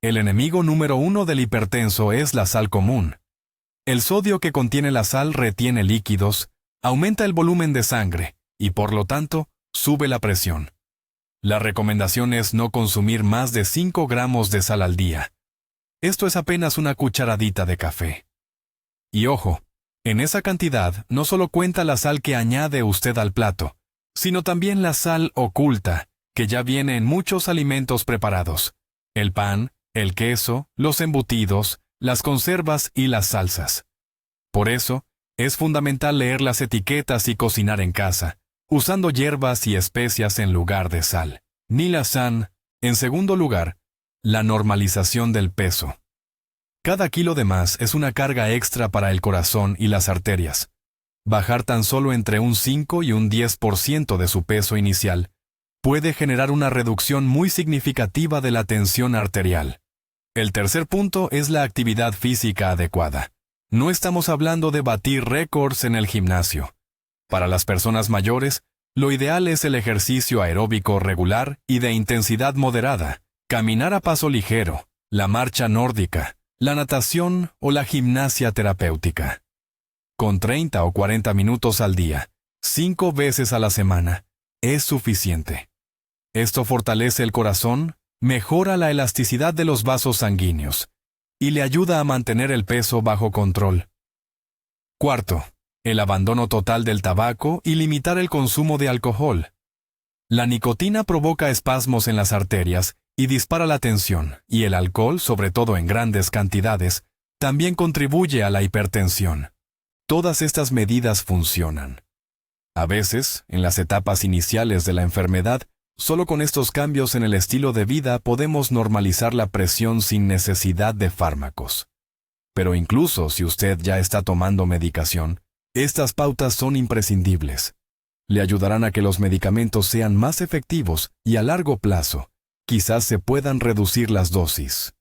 El enemigo número 1 del hipertenso es la sal común. El sodio que contiene la sal retiene líquidos, aumenta el volumen de sangre y, por lo tanto, sube la presión. La recomendación es no consumir más de 5 gramos de sal al día. Esto es apenas una cucharadita de café. Y ojo, en esa cantidad no solo cuenta la sal que añade usted al plato, sino también la sal oculta, que ya viene en muchos alimentos preparados: el pan, el queso, los embutidos, las conservas y las salsas. Por eso, es fundamental leer las etiquetas y cocinar en casa, usando hierbas y especias en lugar de sal. Nilassan. En segundo lugar, la normalización del peso. Cada kilo de más es una carga extra para el corazón y las arterias. Bajar tan solo entre un 5 y un 10% de su peso inicial puede generar una reducción muy significativa de la tensión arterial. El tercer punto es la actividad física adecuada. No estamos hablando de batir récords en el gimnasio. Para las personas mayores, lo ideal es el ejercicio aeróbico regular y de intensidad moderada, caminar a paso ligero, la marcha nórdica, la natación o la gimnasia terapéutica. Con 30 o 40 minutos al día, 5 veces a la semana, es suficiente. Esto fortalece el corazón, mejora la elasticidad de los vasos sanguíneos y le ayuda a mantener el peso bajo control. Cuarto, el abandono total del tabaco y limitar el consumo de alcohol. La nicotina provoca espasmos en las arterias y dispara la tensión, y el alcohol, sobre todo en grandes cantidades, también contribuye a la hipertensión. Todas estas medidas funcionan. A veces, en las etapas iniciales de la enfermedad, solo con estos cambios en el estilo de vida podemos normalizar la presión sin necesidad de fármacos. Pero incluso si usted ya está tomando medicación, estas pautas son imprescindibles. Le ayudarán a que los medicamentos sean más efectivos y a largo plazo, quizás se puedan reducir las dosis.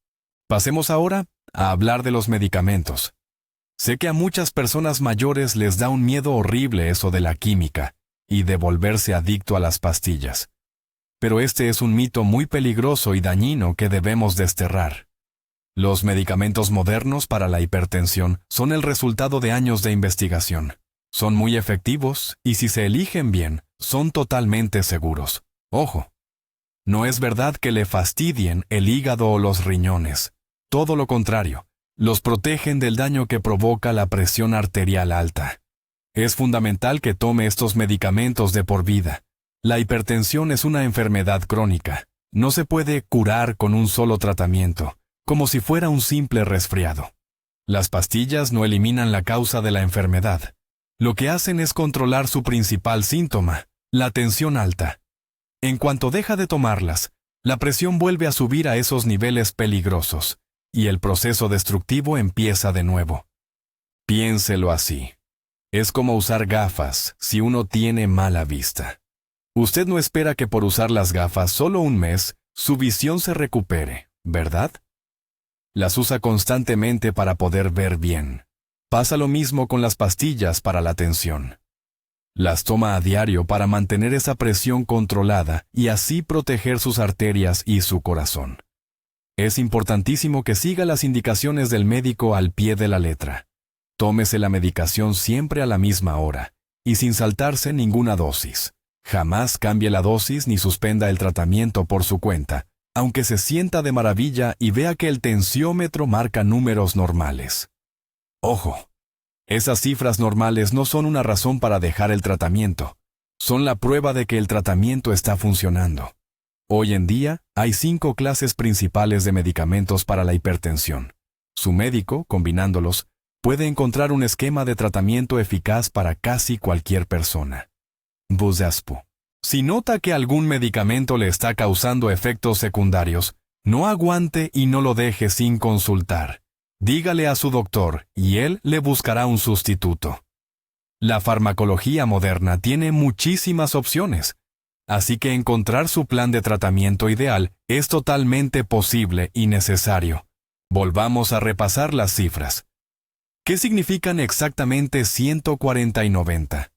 Pasemos ahora a hablar de los medicamentos. Sé que a muchas personas mayores les da un miedo horrible eso de la química y de volverse adicto a las pastillas. Pero este es un mito muy peligroso y dañino que debemos desterrar. Los medicamentos modernos para la hipertensión son el resultado de años de investigación. Son muy efectivos y si se eligen bien, son totalmente seguros. Ojo, no es verdad que le fastidien el hígado o los riñones. Todo lo contrario, los protegen del daño que provoca la presión arterial alta. Es fundamental que tome estos medicamentos de por vida. La hipertensión es una enfermedad crónica. No se puede curar con un solo tratamiento, como si fuera un simple resfriado. Las pastillas no eliminan la causa de la enfermedad. Lo que hacen es controlar su principal síntoma, la tensión alta. En cuanto deja de tomarlas, la presión vuelve a subir a esos niveles peligrosos, y el proceso destructivo empieza de nuevo. Piénselo así. Es como usar gafas si uno tiene mala vista. Usted no espera que por usar las gafas solo un mes, su visión se recupere, ¿verdad? Las usa constantemente para poder ver bien. Pasa lo mismo con las pastillas para la tensión. Las toma a diario para mantener esa presión controlada y así proteger sus arterias y su corazón. Es importantísimo que siga las indicaciones del médico al pie de la letra. Tómese la medicación siempre a la misma hora y sin saltarse ninguna dosis. Jamás cambie la dosis ni suspenda el tratamiento por su cuenta, aunque se sienta de maravilla y vea que el tensiómetro marca números normales. Ojo, esas cifras normales no son una razón para dejar el tratamiento. Son la prueba de que el tratamiento está funcionando. Hoy en día, hay 5 clases principales de medicamentos para la hipertensión. Su médico, combinándolos, puede encontrar un esquema de tratamiento eficaz para casi cualquier persona. Buzaspu. Si nota que algún medicamento le está causando efectos secundarios, no aguante y no lo deje sin consultar. Dígale a su doctor y él le buscará un sustituto. La farmacología moderna tiene muchísimas opciones, así que encontrar su plan de tratamiento ideal es totalmente posible y necesario. Volvamos a repasar las cifras. ¿Qué significan exactamente 140 y 90?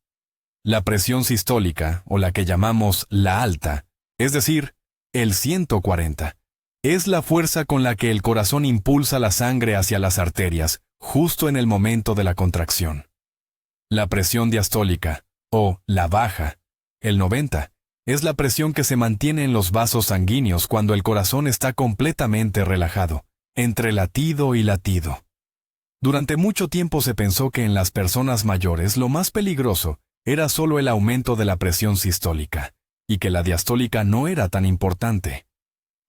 La presión sistólica, o la que llamamos la alta, es decir, el 140, es la fuerza con la que el corazón impulsa la sangre hacia las arterias, justo en el momento de la contracción. La presión diastólica, o la baja, el 90, es la presión que se mantiene en los vasos sanguíneos cuando el corazón está completamente relajado, entre latido y latido. Durante mucho tiempo se pensó que en las personas mayores lo más peligroso era solo el aumento de la presión sistólica, y que la diastólica no era tan importante.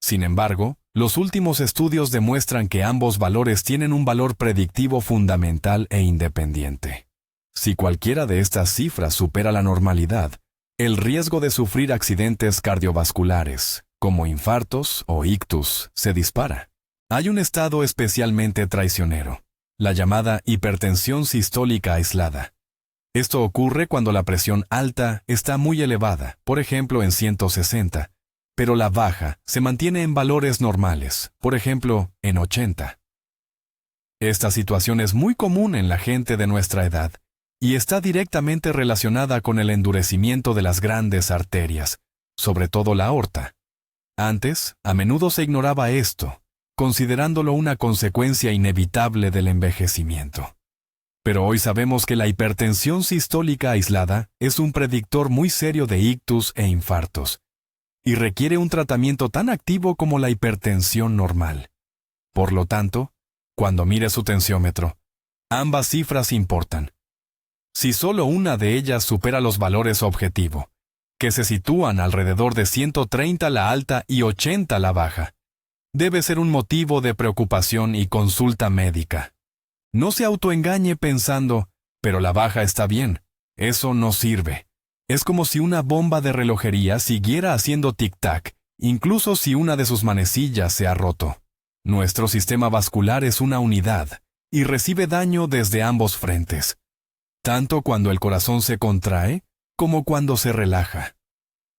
Sin embargo, los últimos estudios demuestran que ambos valores tienen un valor predictivo fundamental e independiente. Si cualquiera de estas cifras supera la normalidad, el riesgo de sufrir accidentes cardiovasculares, como infartos o ictus, se dispara. Hay un estado especialmente traicionero, la llamada hipertensión sistólica aislada. Esto ocurre cuando la presión alta está muy elevada, por ejemplo en 160, pero la baja se mantiene en valores normales, por ejemplo en 80. Esta situación es muy común en la gente de nuestra edad y está directamente relacionada con el endurecimiento de las grandes arterias, sobre todo la aorta. Antes, a menudo se ignoraba esto, considerándolo una consecuencia inevitable del envejecimiento. Pero hoy sabemos que la hipertensión sistólica aislada es un predictor muy serio de ictus e infartos, y requiere un tratamiento tan activo como la hipertensión normal. Por lo tanto, cuando mire su tensiómetro, ambas cifras importan. Si solo una de ellas supera los valores objetivo, que se sitúan alrededor de 130 la alta y 80 la baja, debe ser un motivo de preocupación y consulta médica. No se autoengañe pensando, pero la baja está bien. Eso no sirve. Es como si una bomba de relojería siguiera haciendo tic-tac, incluso si una de sus manecillas se ha roto. Nuestro sistema vascular es una unidad y recibe daño desde ambos frentes, tanto cuando el corazón se contrae como cuando se relaja.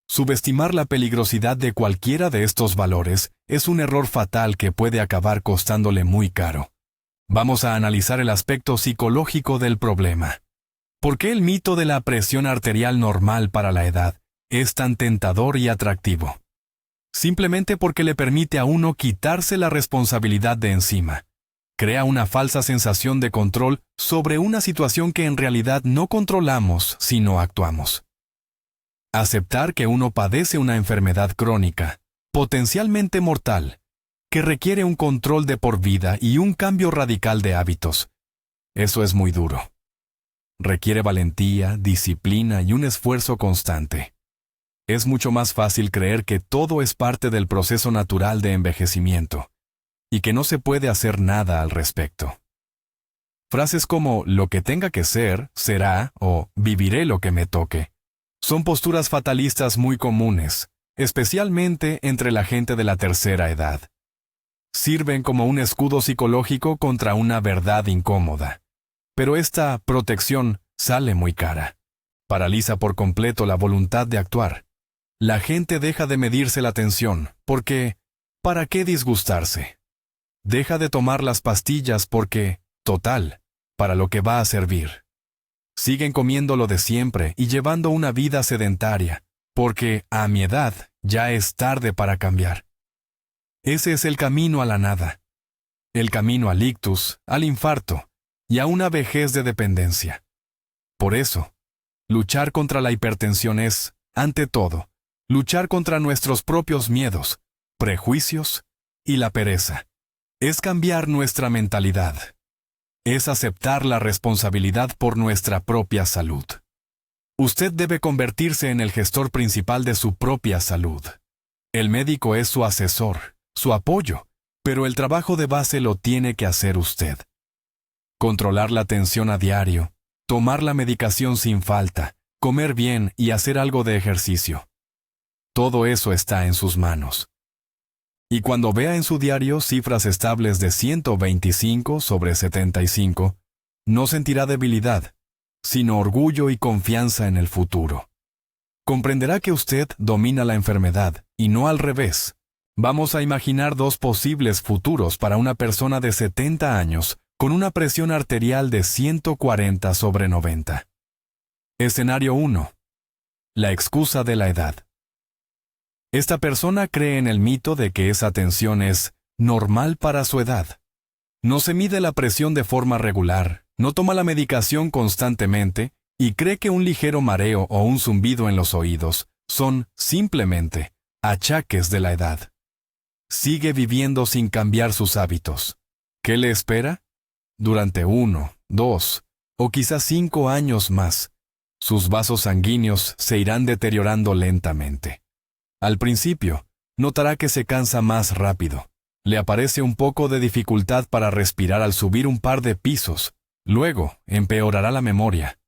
Subestimar la peligrosidad de cualquiera de estos valores es un error fatal que puede acabar costándole muy caro. Vamos a analizar el aspecto psicológico del problema. ¿Por qué el mito de la presión arterial normal para la edad es tan tentador y atractivo? Simplemente porque le permite a uno quitarse la responsabilidad de encima. Crea una falsa sensación de control sobre una situación que en realidad no controlamos si no actuamos. Aceptar que uno padece una enfermedad crónica, potencialmente mortal, que requiere un control de por vida y un cambio radical de hábitos. Eso es muy duro. Requiere valentía, disciplina y un esfuerzo constante. Es mucho más fácil creer que todo es parte del proceso natural de envejecimiento y que no se puede hacer nada al respecto. Frases como lo que tenga que ser, será o viviré lo que me toque son posturas fatalistas muy comunes, especialmente entre la gente de la tercera edad. Sirven como un escudo psicológico contra una verdad incómoda. Pero esta protección sale muy cara. Paraliza por completo la voluntad de actuar. La gente deja de medirse la tensión, porque ¿para qué disgustarse? Deja de tomar las pastillas porque, total, para lo que va a servir. Siguen comiendo lo de siempre y llevando una vida sedentaria, porque, a mi edad, ya es tarde para cambiar. Ese es el camino a la nada. El camino al ictus, al infarto, y a una vejez de dependencia. Por eso, luchar contra la hipertensión es, ante todo, luchar contra nuestros propios miedos, prejuicios y la pereza. Es cambiar nuestra mentalidad. Es aceptar la responsabilidad por nuestra propia salud. Usted debe convertirse en el gestor principal de su propia salud. El médico es su asesor, su apoyo, pero el trabajo de base lo tiene que hacer usted. Controlar la tensión a diario, tomar la medicación sin falta, comer bien y hacer algo de ejercicio. Todo eso está en sus manos. Y cuando vea en su diario cifras estables de 125 sobre 75, no sentirá debilidad, sino orgullo y confianza en el futuro. Comprenderá que usted domina la enfermedad, y no al revés. Vamos a imaginar dos posibles futuros para una persona de 70 años con una presión arterial de 140 sobre 90. Escenario 1. La excusa de la edad. Esta persona cree en el mito de que esa tensión es normal para su edad. No se mide la presión de forma regular, no toma la medicación constantemente y cree que un ligero mareo o un zumbido en los oídos son, simplemente, achaques de la edad. Sigue viviendo sin cambiar sus hábitos. ¿Qué le espera? Durante 1, 2 o quizás 5 años más, sus vasos sanguíneos se irán deteriorando lentamente. Al principio, notará que se cansa más rápido. Le aparece un poco de dificultad para respirar al subir un par de pisos. Luego, empeorará la memoria.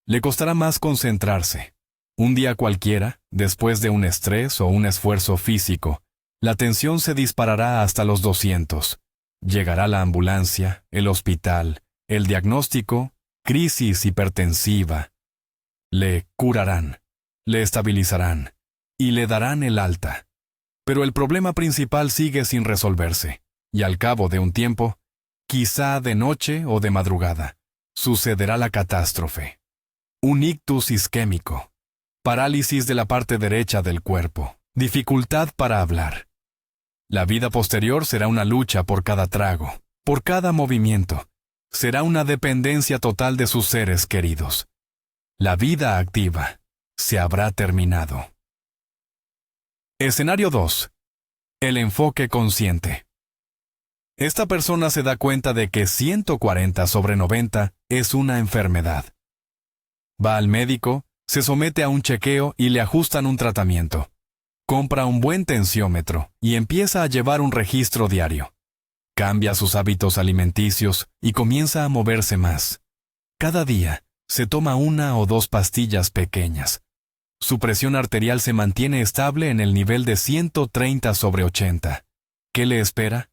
Le costará más concentrarse. Un día cualquiera, después de un estrés o un esfuerzo físico, la tensión se disparará hasta los 200. Llegará la ambulancia, el hospital, el diagnóstico, crisis hipertensiva. Le curarán, le estabilizarán y le darán el alta. Pero el problema principal sigue sin resolverse, y al cabo de un tiempo, quizá de noche o de madrugada, sucederá la catástrofe. Un ictus isquémico, parálisis de la parte derecha del cuerpo, dificultad para hablar. La vida posterior será una lucha por cada trago, por cada movimiento. Será una dependencia total de sus seres queridos. La vida activa se habrá terminado. Escenario 2. El enfoque consciente. Esta persona se da cuenta de que 140 sobre 90 es una enfermedad. Va al médico, se somete a un chequeo y le ajustan un tratamiento. Compra un buen tensiómetro y empieza a llevar un registro diario. Cambia sus hábitos alimenticios y comienza a moverse más. Cada día se toma 1 o 2 pastillas pequeñas. Su presión arterial se mantiene estable en el nivel de 130/80. ¿Qué le espera?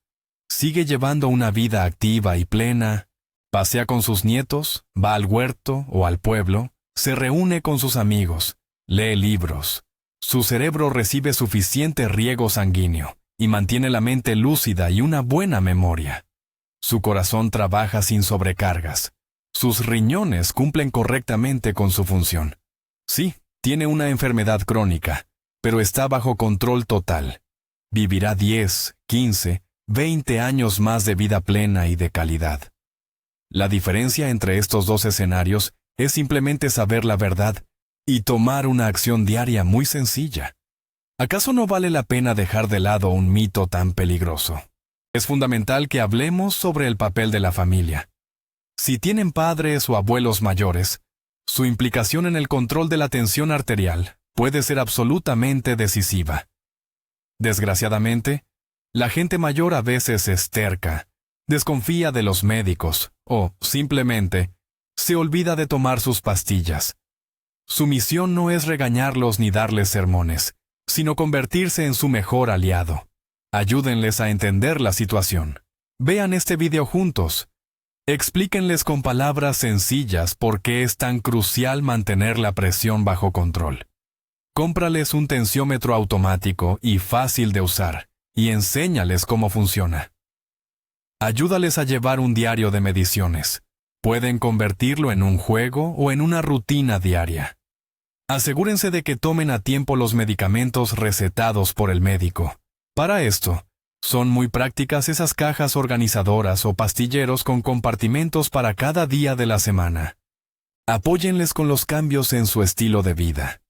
Sigue llevando una vida activa y plena, pasea con sus nietos, va al huerto o al pueblo, se reúne con sus amigos, lee libros. Su cerebro recibe suficiente riego sanguíneo y mantiene la mente lúcida y una buena memoria. Su corazón trabaja sin sobrecargas. Sus riñones cumplen correctamente con su función. Sí, tiene una enfermedad crónica, pero está bajo control total. Vivirá 10, 15, 20 años más de vida plena y de calidad. La diferencia entre estos 2 escenarios es simplemente saber la verdad y tomar una acción diaria muy sencilla. ¿Acaso no vale la pena dejar de lado un mito tan peligroso? Es fundamental que hablemos sobre el papel de la familia. Si tienen padres o abuelos mayores, su implicación en el control de la tensión arterial puede ser absolutamente decisiva. Desgraciadamente, la gente mayor a veces es terca, desconfía de los médicos o, simplemente, se olvida de tomar sus pastillas. Su misión no es regañarlos ni darles sermones, sino convertirse en su mejor aliado. Ayúdenles a entender la situación. Vean este video juntos. Explíquenles con palabras sencillas por qué es tan crucial mantener la presión bajo control. Cómprales un tensiómetro automático y fácil de usar, y enséñales cómo funciona. Ayúdales a llevar un diario de mediciones. Pueden convertirlo en un juego o en una rutina diaria. Asegúrense de que tomen a tiempo los medicamentos recetados por el médico. Para esto, son muy prácticas esas cajas organizadoras o pastilleros con compartimentos para cada día de la semana. Apóyenles con los cambios en su estilo de vida.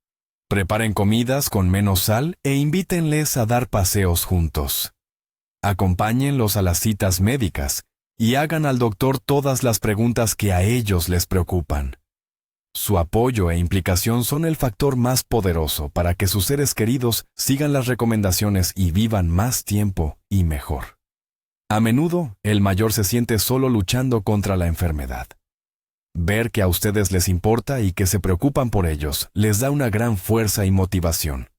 Preparen comidas con menos sal e invítenles a dar paseos juntos. Acompáñenlos a las citas médicas y hagan al doctor todas las preguntas que a ellos les preocupan. Su apoyo e implicación son el factor más poderoso para que sus seres queridos sigan las recomendaciones y vivan más tiempo y mejor. A menudo, el mayor se siente solo luchando contra la enfermedad. Ver que a ustedes les importa y que se preocupan por ellos les da una gran fuerza y motivación.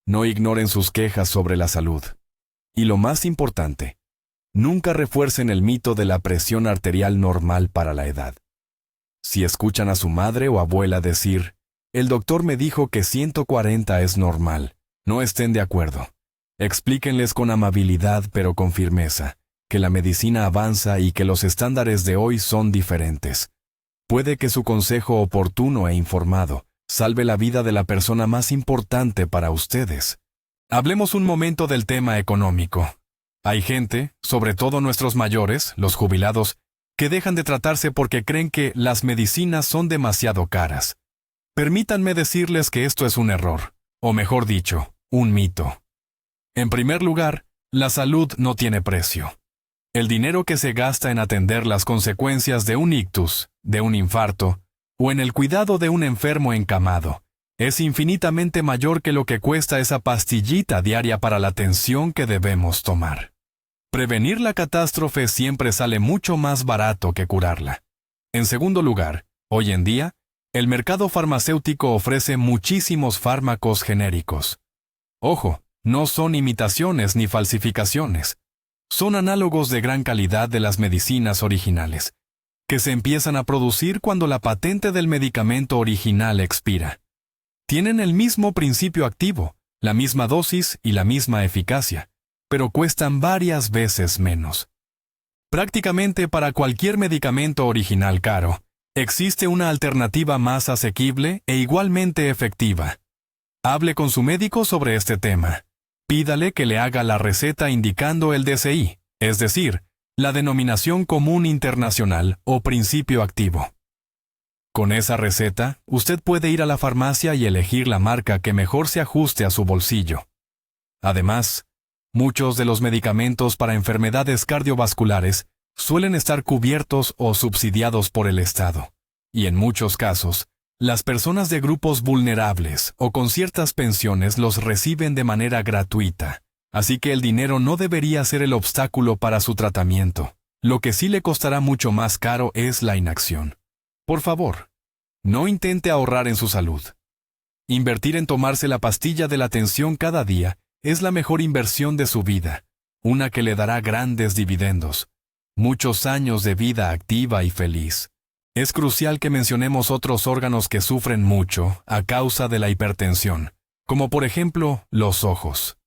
No ignoren sus quejas sobre la salud. Y lo más importante, nunca refuercen el mito de la presión arterial normal para la edad. Si escuchan a su madre o abuela decir, el doctor me dijo que 140 es normal, no estén de acuerdo. Explíquenles con amabilidad pero con firmeza, que la medicina avanza y que los estándares de hoy son diferentes. Puede que su consejo oportuno e informado salve la vida de la persona más importante para ustedes. Hablemos un momento del tema económico. Hay gente, sobre todo nuestros mayores, los jubilados, que dejan de tratarse porque creen que las medicinas son demasiado caras. Permítanme decirles que esto es un error, o mejor dicho, un mito. En primer lugar, la salud no tiene precio. El dinero que se gasta en atender las consecuencias de un ictus, de un infarto, o en el cuidado de un enfermo encamado, es infinitamente mayor que lo que cuesta esa pastillita diaria para la tensión que debemos tomar. Prevenir la catástrofe siempre sale mucho más barato que curarla. En segundo lugar, hoy en día, el mercado farmacéutico ofrece muchísimos fármacos genéricos. Ojo, no son imitaciones ni falsificaciones. Son análogos de gran calidad de las medicinas originales, que se empiezan a producir cuando la patente del medicamento original expira. Tienen el mismo principio activo, la misma dosis y la misma eficacia, pero cuestan varias veces menos. Prácticamente para cualquier medicamento original caro, existe una alternativa más asequible e igualmente efectiva. Hable con su médico sobre este tema. Pídale que le haga la receta indicando el DCI, es decir, la denominación común internacional o principio activo. Con esa receta, usted puede ir a la farmacia y elegir la marca que mejor se ajuste a su bolsillo. Además, muchos de los medicamentos para enfermedades cardiovasculares suelen estar cubiertos o subsidiados por el Estado, y en muchos casos, Las personas de grupos vulnerables o con ciertas pensiones los reciben de manera gratuita, así que el dinero no debería ser el obstáculo para su tratamiento. Lo que sí le costará mucho más caro es la inacción. Por favor, no intente ahorrar en su salud. Invertir en tomarse la pastilla de la tensión cada día es la mejor inversión de su vida, una que le dará grandes dividendos, muchos años de vida activa y feliz. Es crucial que mencionemos otros órganos que sufren mucho a causa de la hipertensión, como por ejemplo los ojos.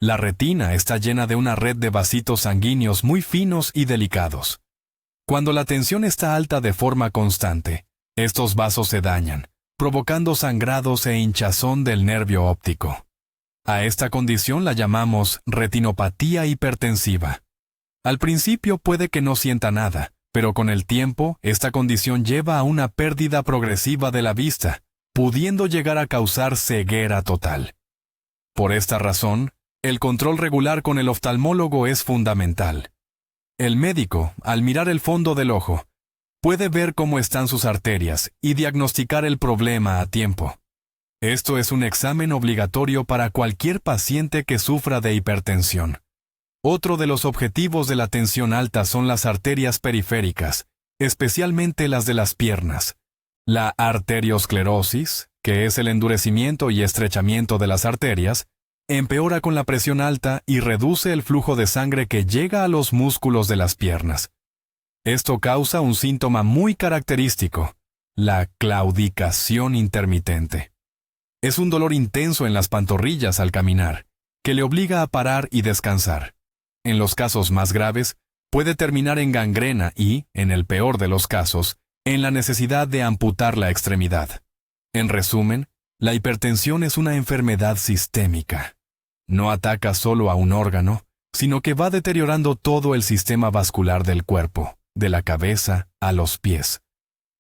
La retina está llena de una red de vasitos sanguíneos muy finos y delicados. Cuando la tensión está alta de forma constante, estos vasos se dañan, provocando sangrados e hinchazón del nervio óptico. A esta condición la llamamos retinopatía hipertensiva. Al principio puede que no sienta nada, pero con el tiempo esta condición lleva a una pérdida progresiva de la vista, pudiendo llegar a causar ceguera total. Por esta razón, el control regular con el oftalmólogo es fundamental. El médico, al mirar el fondo del ojo, puede ver cómo están sus arterias y diagnosticar el problema a tiempo. Esto es un examen obligatorio para cualquier paciente que sufra de hipertensión. Otro de los objetivos de la tensión alta son las arterias periféricas, especialmente las de las piernas. La arteriosclerosis, que es el endurecimiento y estrechamiento de las arterias, empeora con la presión alta y reduce el flujo de sangre que llega a los músculos de las piernas. Esto causa un síntoma muy característico, la claudicación intermitente. Es un dolor intenso en las pantorrillas al caminar, que le obliga a parar y descansar. En los casos más graves, puede terminar en gangrena y, en el peor de los casos, en la necesidad de amputar la extremidad. En resumen, la hipertensión es una enfermedad sistémica. No ataca solo a un órgano, sino que va deteriorando todo el sistema vascular del cuerpo, de la cabeza a los pies.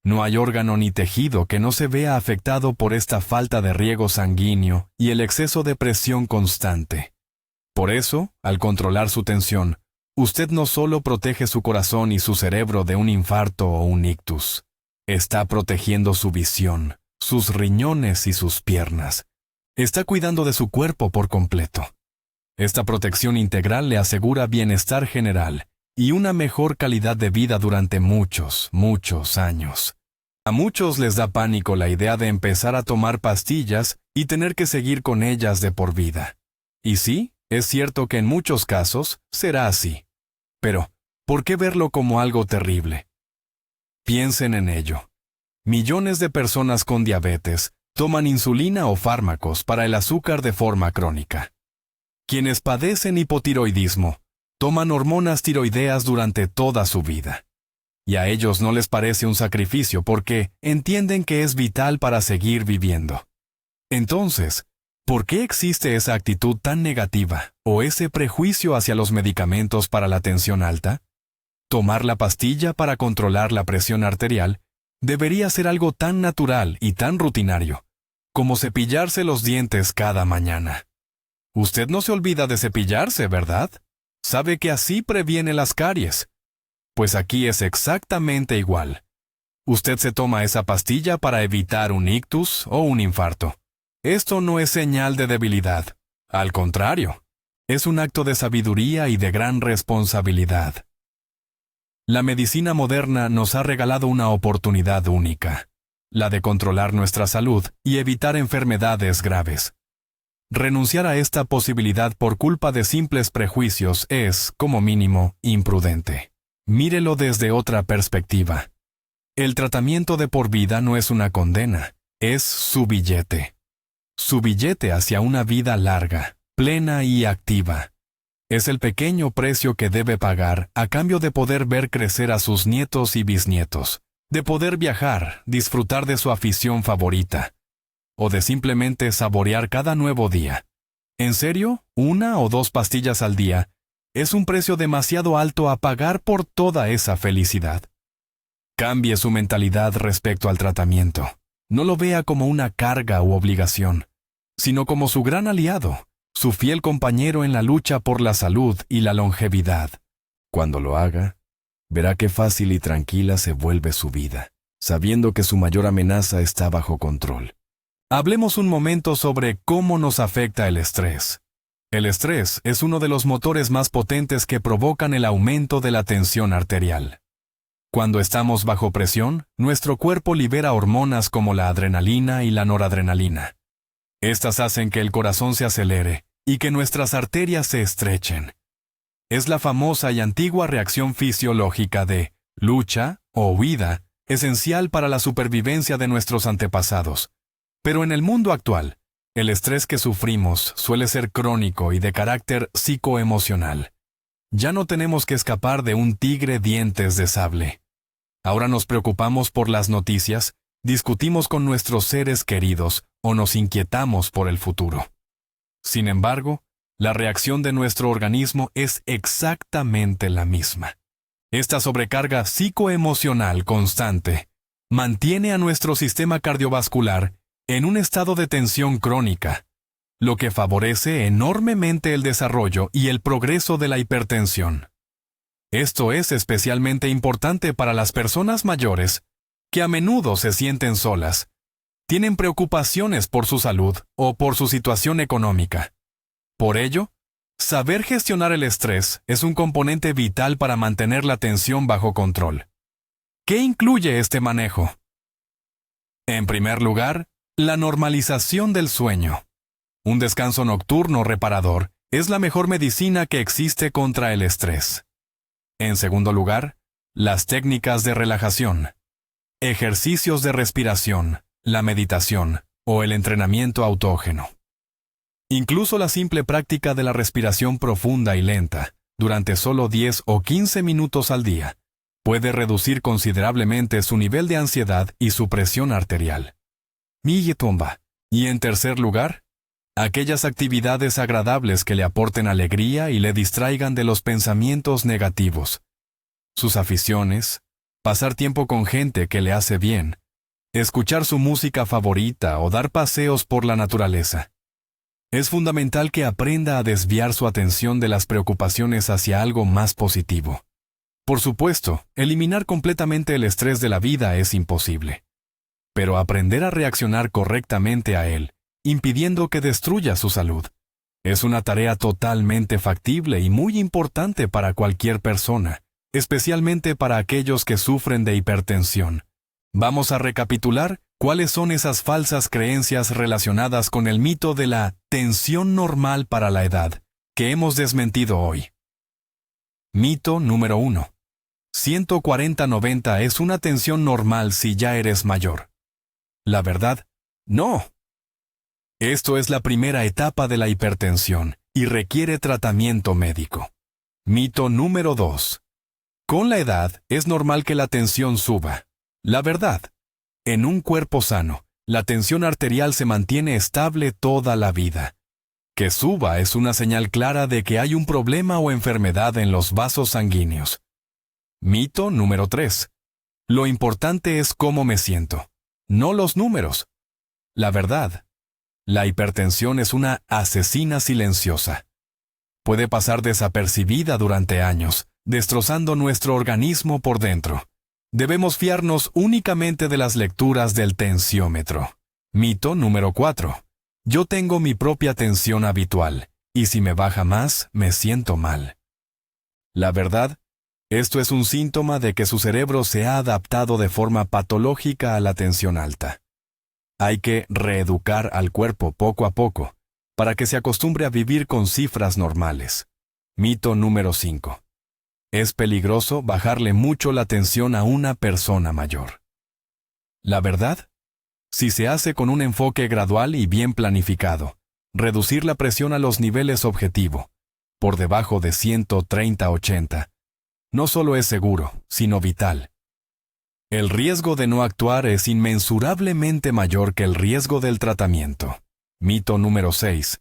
No hay órgano ni tejido que no se vea afectado por esta falta de riego sanguíneo y el exceso de presión constante. Por eso, al controlar su tensión, usted no solo protege su corazón y su cerebro de un infarto o un ictus, está protegiendo su visión, sus riñones y sus piernas. Está cuidando de su cuerpo por completo. Esta protección integral le asegura bienestar general y una mejor calidad de vida durante muchos años. A muchos les da pánico la idea de empezar a tomar pastillas y tener que seguir con ellas de por vida. Y sí, es cierto que en muchos casos será así. Pero, ¿por qué verlo como algo terrible? Piensen en ello. Millones de personas con diabetes toman insulina o fármacos para el azúcar de forma crónica. Quienes padecen hipotiroidismo toman hormonas tiroideas durante toda su vida. Y a ellos no les parece un sacrificio porque entienden que es vital para seguir viviendo. Entonces, ¿por qué existe esa actitud tan negativa o ese prejuicio hacia los medicamentos para la tensión alta? Tomar la pastilla para controlar la presión arterial debería ser algo tan natural y tan rutinario como cepillarse los dientes cada mañana. Usted no se olvida de cepillarse, ¿verdad? Sabe que así previene las caries. Pues aquí es exactamente igual. Usted se toma esa pastilla para evitar un ictus o un infarto. Esto no es señal de debilidad. Al contrario, es un acto de sabiduría y de gran responsabilidad. La medicina moderna nos ha regalado una oportunidad única, la de controlar nuestra salud y evitar enfermedades graves. Renunciar a esta posibilidad por culpa de simples prejuicios es, como mínimo, imprudente. Mírelo desde otra perspectiva. El tratamiento de por vida no es una condena, es su billete. Su billete hacia una vida larga, plena y activa. Es el pequeño precio que debe pagar a cambio de poder ver crecer a sus nietos y bisnietos, de poder viajar, disfrutar de su afición favorita, o de simplemente saborear cada nuevo día. ¿En serio? 1 o 2 pastillas al día es un precio demasiado alto a pagar por toda esa felicidad. Cambie su mentalidad respecto al tratamiento. No lo vea como una carga u obligación, sino como su gran aliado, su fiel compañero en la lucha por la salud y la longevidad. Cuando lo haga, verá qué fácil y tranquila se vuelve su vida. sabiendo que su mayor amenaza está bajo control. Hablemos un momento sobre cómo nos afecta el estrés. El estrés es uno de los motores más potentes que provocan el aumento de la tensión arterial. Cuando estamos bajo presión, nuestro cuerpo libera hormonas como la adrenalina y la noradrenalina. Estas hacen que el corazón se acelere y que nuestras arterias se estrechen. Es la famosa y antigua reacción fisiológica de lucha o huida, esencial para la supervivencia de nuestros antepasados. Pero en el mundo actual, el estrés que sufrimos suele ser crónico y de carácter psicoemocional. Ya no tenemos que escapar de un tigre dientes de sable. Ahora nos preocupamos por las noticias, discutimos con nuestros seres queridos o nos inquietamos por el futuro. Sin embargo, la reacción de nuestro organismo es exactamente la misma. Esta sobrecarga psicoemocional constante mantiene a nuestro sistema cardiovascular en un estado de tensión crónica, lo que favorece enormemente el desarrollo y el progreso de la hipertensión. Esto es especialmente importante para las personas mayores, que a menudo se sienten solas, tienen preocupaciones por su salud o por su situación económica. Por ello, saber gestionar el estrés es un componente vital para mantener la tensión bajo control. ¿Qué incluye este manejo? En primer lugar, la normalización del sueño. Un descanso nocturno reparador es la mejor medicina que existe contra el estrés. En segundo lugar, las técnicas de relajación, ejercicios de respiración, la meditación o el entrenamiento autógeno. Incluso la simple práctica de la respiración profunda y lenta, durante solo 10 o 15 minutos al día, puede reducir considerablemente su nivel de ansiedad y su presión arterial. Y en tercer lugar, aquellas actividades agradables que le aporten alegría y le distraigan de los pensamientos negativos. Sus aficiones, pasar tiempo con gente que le hace bien, escuchar su música favorita o dar paseos por la naturaleza. Es fundamental que aprenda a desviar su atención de las preocupaciones hacia algo más positivo. Por supuesto, eliminar completamente el estrés de la vida es imposible. Pero aprender a reaccionar correctamente a él, impidiendo que destruya su salud, es una tarea totalmente factible y muy importante para cualquier persona, especialmente para aquellos que sufren de hipertensión. Vamos a recapitular cuáles son esas falsas creencias relacionadas con el mito de la tensión normal para la edad, que hemos desmentido hoy. Mito número 1. 140/90 es una tensión normal si ya eres mayor. La verdad, no. Esto es la primera etapa de la hipertensión y requiere tratamiento médico. Mito número 2. Con la edad es normal que la tensión suba. La verdad, en un cuerpo sano, la tensión arterial se mantiene estable toda la vida. Que suba es una señal clara de que hay un problema o enfermedad en los vasos sanguíneos. Mito número 3. Lo importante es cómo me siento, no los números. La verdad, la hipertensión es una asesina silenciosa. Puede pasar desapercibida durante años, destrozando nuestro organismo por dentro. Debemos fiarnos únicamente de las lecturas del tensiómetro. Mito número 4. Yo tengo mi propia tensión habitual, y si me baja más, me siento mal. La verdad, esto es un síntoma de que su cerebro se ha adaptado de forma patológica a la tensión alta. Hay que reeducar al cuerpo poco a poco, para que se acostumbre a vivir con cifras normales. Mito número 5. Es peligroso bajarle mucho la tensión a una persona mayor. La verdad, si se hace con un enfoque gradual y bien planificado, reducir la presión a los niveles objetivo, por debajo de 130/80, no solo es seguro, sino vital. El riesgo de no actuar es inmensurablemente mayor que el riesgo del tratamiento. Mito número 6.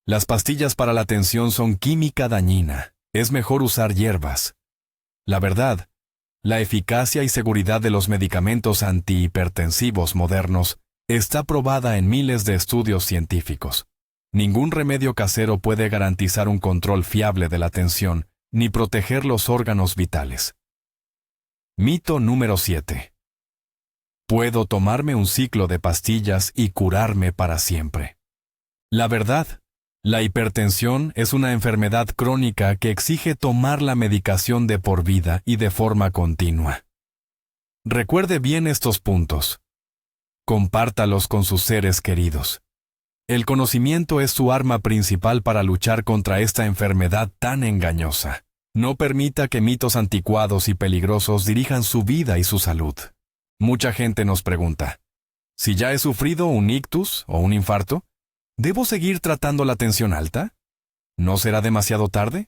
Las pastillas para la tensión son química dañina. Es mejor usar hierbas. La verdad, la eficacia y seguridad de los medicamentos antihipertensivos modernos está probada en miles de estudios científicos. Ningún remedio casero puede garantizar un control fiable de la tensión ni proteger los órganos vitales. Mito número 7. Puedo tomarme un ciclo de pastillas y curarme para siempre. La verdad, la hipertensión es una enfermedad crónica que exige tomar la medicación de por vida y de forma continua. Recuerde bien estos puntos. Compártalos con sus seres queridos. El conocimiento es su arma principal para luchar contra esta enfermedad tan engañosa. No permita que mitos anticuados y peligrosos dirijan su vida y su salud. Mucha gente nos pregunta, si ya he sufrido un ictus o un infarto, ¿debo seguir tratando la tensión alta? ¿No será demasiado tarde?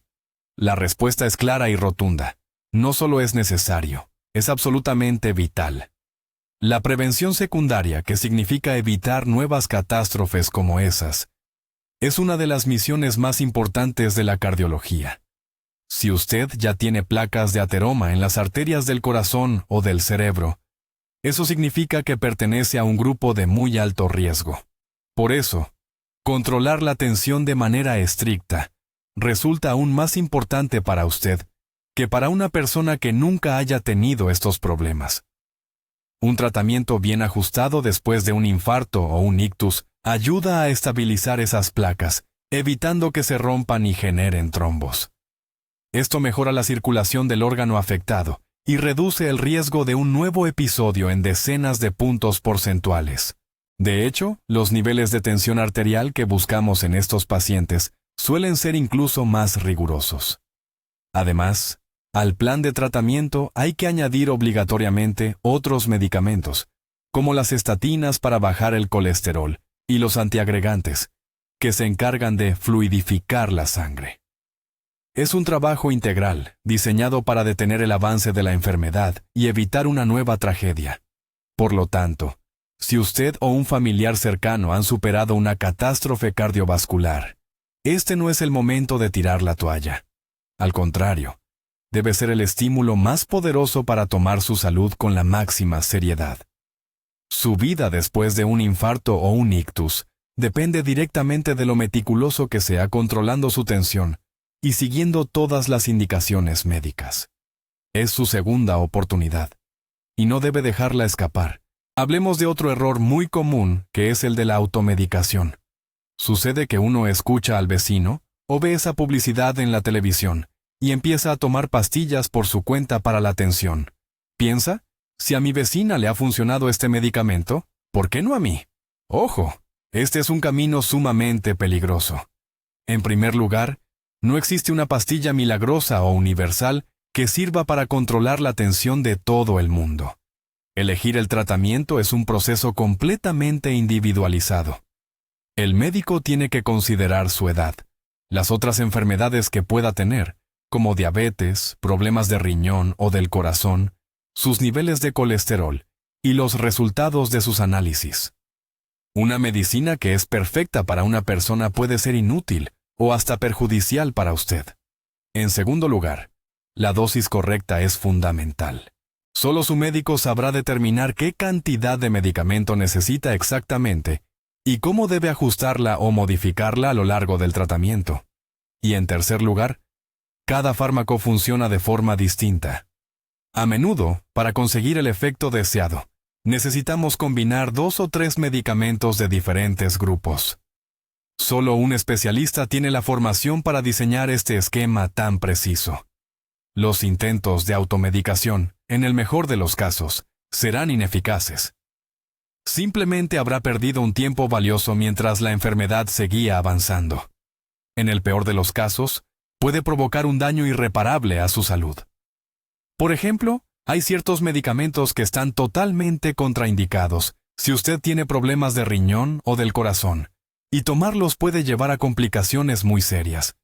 La respuesta es clara y rotunda. No solo es necesario, es absolutamente vital. La prevención secundaria, que significa evitar nuevas catástrofes como esas, es una de las misiones más importantes de la cardiología. Si usted ya tiene placas de ateroma en las arterias del corazón o del cerebro, eso significa que pertenece a un grupo de muy alto riesgo. Por eso, controlar la tensión de manera estricta resulta aún más importante para usted que para una persona que nunca haya tenido estos problemas. Un tratamiento bien ajustado después de un infarto o un ictus ayuda a estabilizar esas placas, evitando que se rompan y generen trombos. Esto mejora la circulación del órgano afectado y reduce el riesgo de un nuevo episodio en decenas de puntos porcentuales. De hecho, los niveles de tensión arterial que buscamos en estos pacientes suelen ser incluso más rigurosos. Además, al plan de tratamiento hay que añadir obligatoriamente otros medicamentos, como las estatinas para bajar el colesterol y los antiagregantes, que se encargan de fluidificar la sangre. Es un trabajo integral, diseñado para detener el avance de la enfermedad y evitar una nueva tragedia. Por lo tanto, si usted o un familiar cercano han superado una catástrofe cardiovascular, este no es el momento de tirar la toalla. Al contrario, debe ser el estímulo más poderoso para tomar su salud con la máxima seriedad. Su vida después de un infarto o un ictus depende directamente de lo meticuloso que sea controlando su tensión y siguiendo todas las indicaciones médicas. Es su segunda oportunidad, y no debe dejarla escapar. Hablemos de otro error muy común, que es el de la automedicación. Sucede que uno escucha al vecino o ve esa publicidad en la televisión y empieza a tomar pastillas por su cuenta para la tensión. Piensa, si a mi vecina le ha funcionado este medicamento, ¿por qué no a mí? Ojo, este es un camino sumamente peligroso. En primer lugar, no existe una pastilla milagrosa o universal que sirva para controlar la tensión de todo el mundo. Elegir el tratamiento es un proceso completamente individualizado. El médico tiene que considerar su edad, las otras enfermedades que pueda tener, como diabetes, problemas de riñón o del corazón, sus niveles de colesterol y los resultados de sus análisis. Una medicina que es perfecta para una persona puede ser inútil o hasta perjudicial para usted. En segundo lugar, la dosis correcta es fundamental. Solo su médico sabrá determinar qué cantidad de medicamento necesita exactamente y cómo debe ajustarla o modificarla a lo largo del tratamiento. Y en tercer lugar, cada fármaco funciona de forma distinta. A menudo, para conseguir el efecto deseado, necesitamos combinar 2 o 3 medicamentos de diferentes grupos. Solo un especialista tiene la formación para diseñar este esquema tan preciso. Los intentos de automedicación, en el mejor de los casos, serán ineficaces. Simplemente habrá perdido un tiempo valioso mientras la enfermedad seguía avanzando. En el peor de los casos, puede provocar un daño irreparable a su salud. Por ejemplo, hay ciertos medicamentos que están totalmente contraindicados si usted tiene problemas de riñón o del corazón, y tomarlos puede llevar a complicaciones muy serias.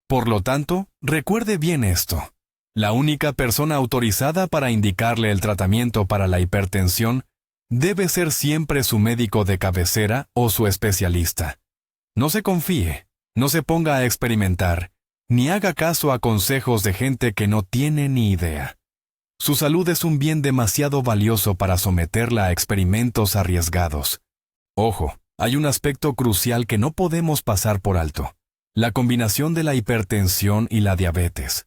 Por lo tanto, recuerde bien esto. La única persona autorizada para indicarle el tratamiento para la hipertensión debe ser siempre su médico de cabecera o su especialista. No se confíe, no se ponga a experimentar, ni haga caso a consejos de gente que no tiene ni idea. Su salud es un bien demasiado valioso para someterla a experimentos arriesgados. Ojo, hay un aspecto crucial que no podemos pasar por alto: la combinación de la hipertensión y la diabetes.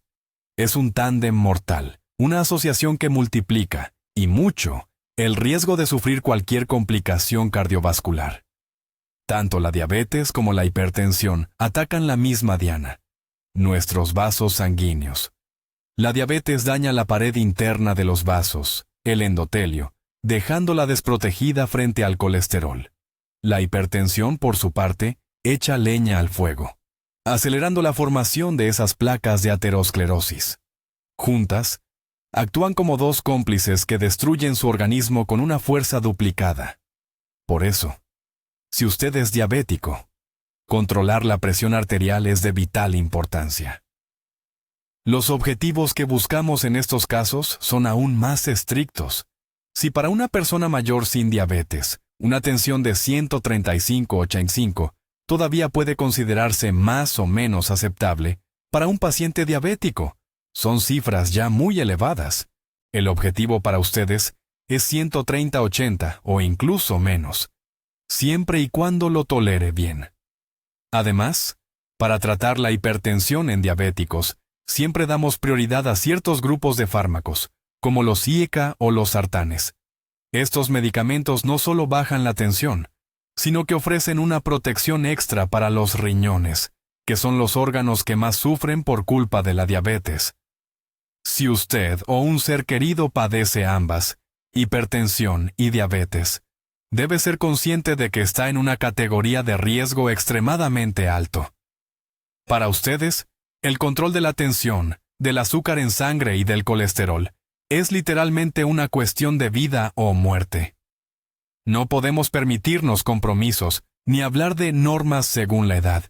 Es un tándem mortal, una asociación que multiplica, y mucho, el riesgo de sufrir cualquier complicación cardiovascular. Tanto la diabetes como la hipertensión atacan la misma diana, nuestros vasos sanguíneos. La diabetes daña la pared interna de los vasos, el endotelio, dejándola desprotegida frente al colesterol. La hipertensión, por su parte, echa leña al fuego, acelerando la formación de esas placas de aterosclerosis. Juntas, actúan como dos cómplices que destruyen su organismo con una fuerza duplicada. Por eso, si usted es diabético, controlar la presión arterial es de vital importancia. Los objetivos que buscamos en estos casos son aún más estrictos. Si para una persona mayor sin diabetes, una tensión de 135/85 todavía puede considerarse más o menos aceptable, para un paciente diabético, son cifras ya muy elevadas. El objetivo para ustedes es 130/80 o incluso menos, siempre y cuando lo tolere bien. Además, para tratar la hipertensión en diabéticos, siempre damos prioridad a ciertos grupos de fármacos, como los IECA o los sartanes. Estos medicamentos no solo bajan la tensión, sino que ofrecen una protección extra para los riñones, que son los órganos que más sufren por culpa de la diabetes. Si usted o un ser querido padece ambas, hipertensión y diabetes, debe ser consciente de que está en una categoría de riesgo extremadamente alto. Para ustedes, el control de la tensión, del azúcar en sangre y del colesterol es literalmente una cuestión de vida o muerte. No podemos permitirnos compromisos ni hablar de normas según la edad.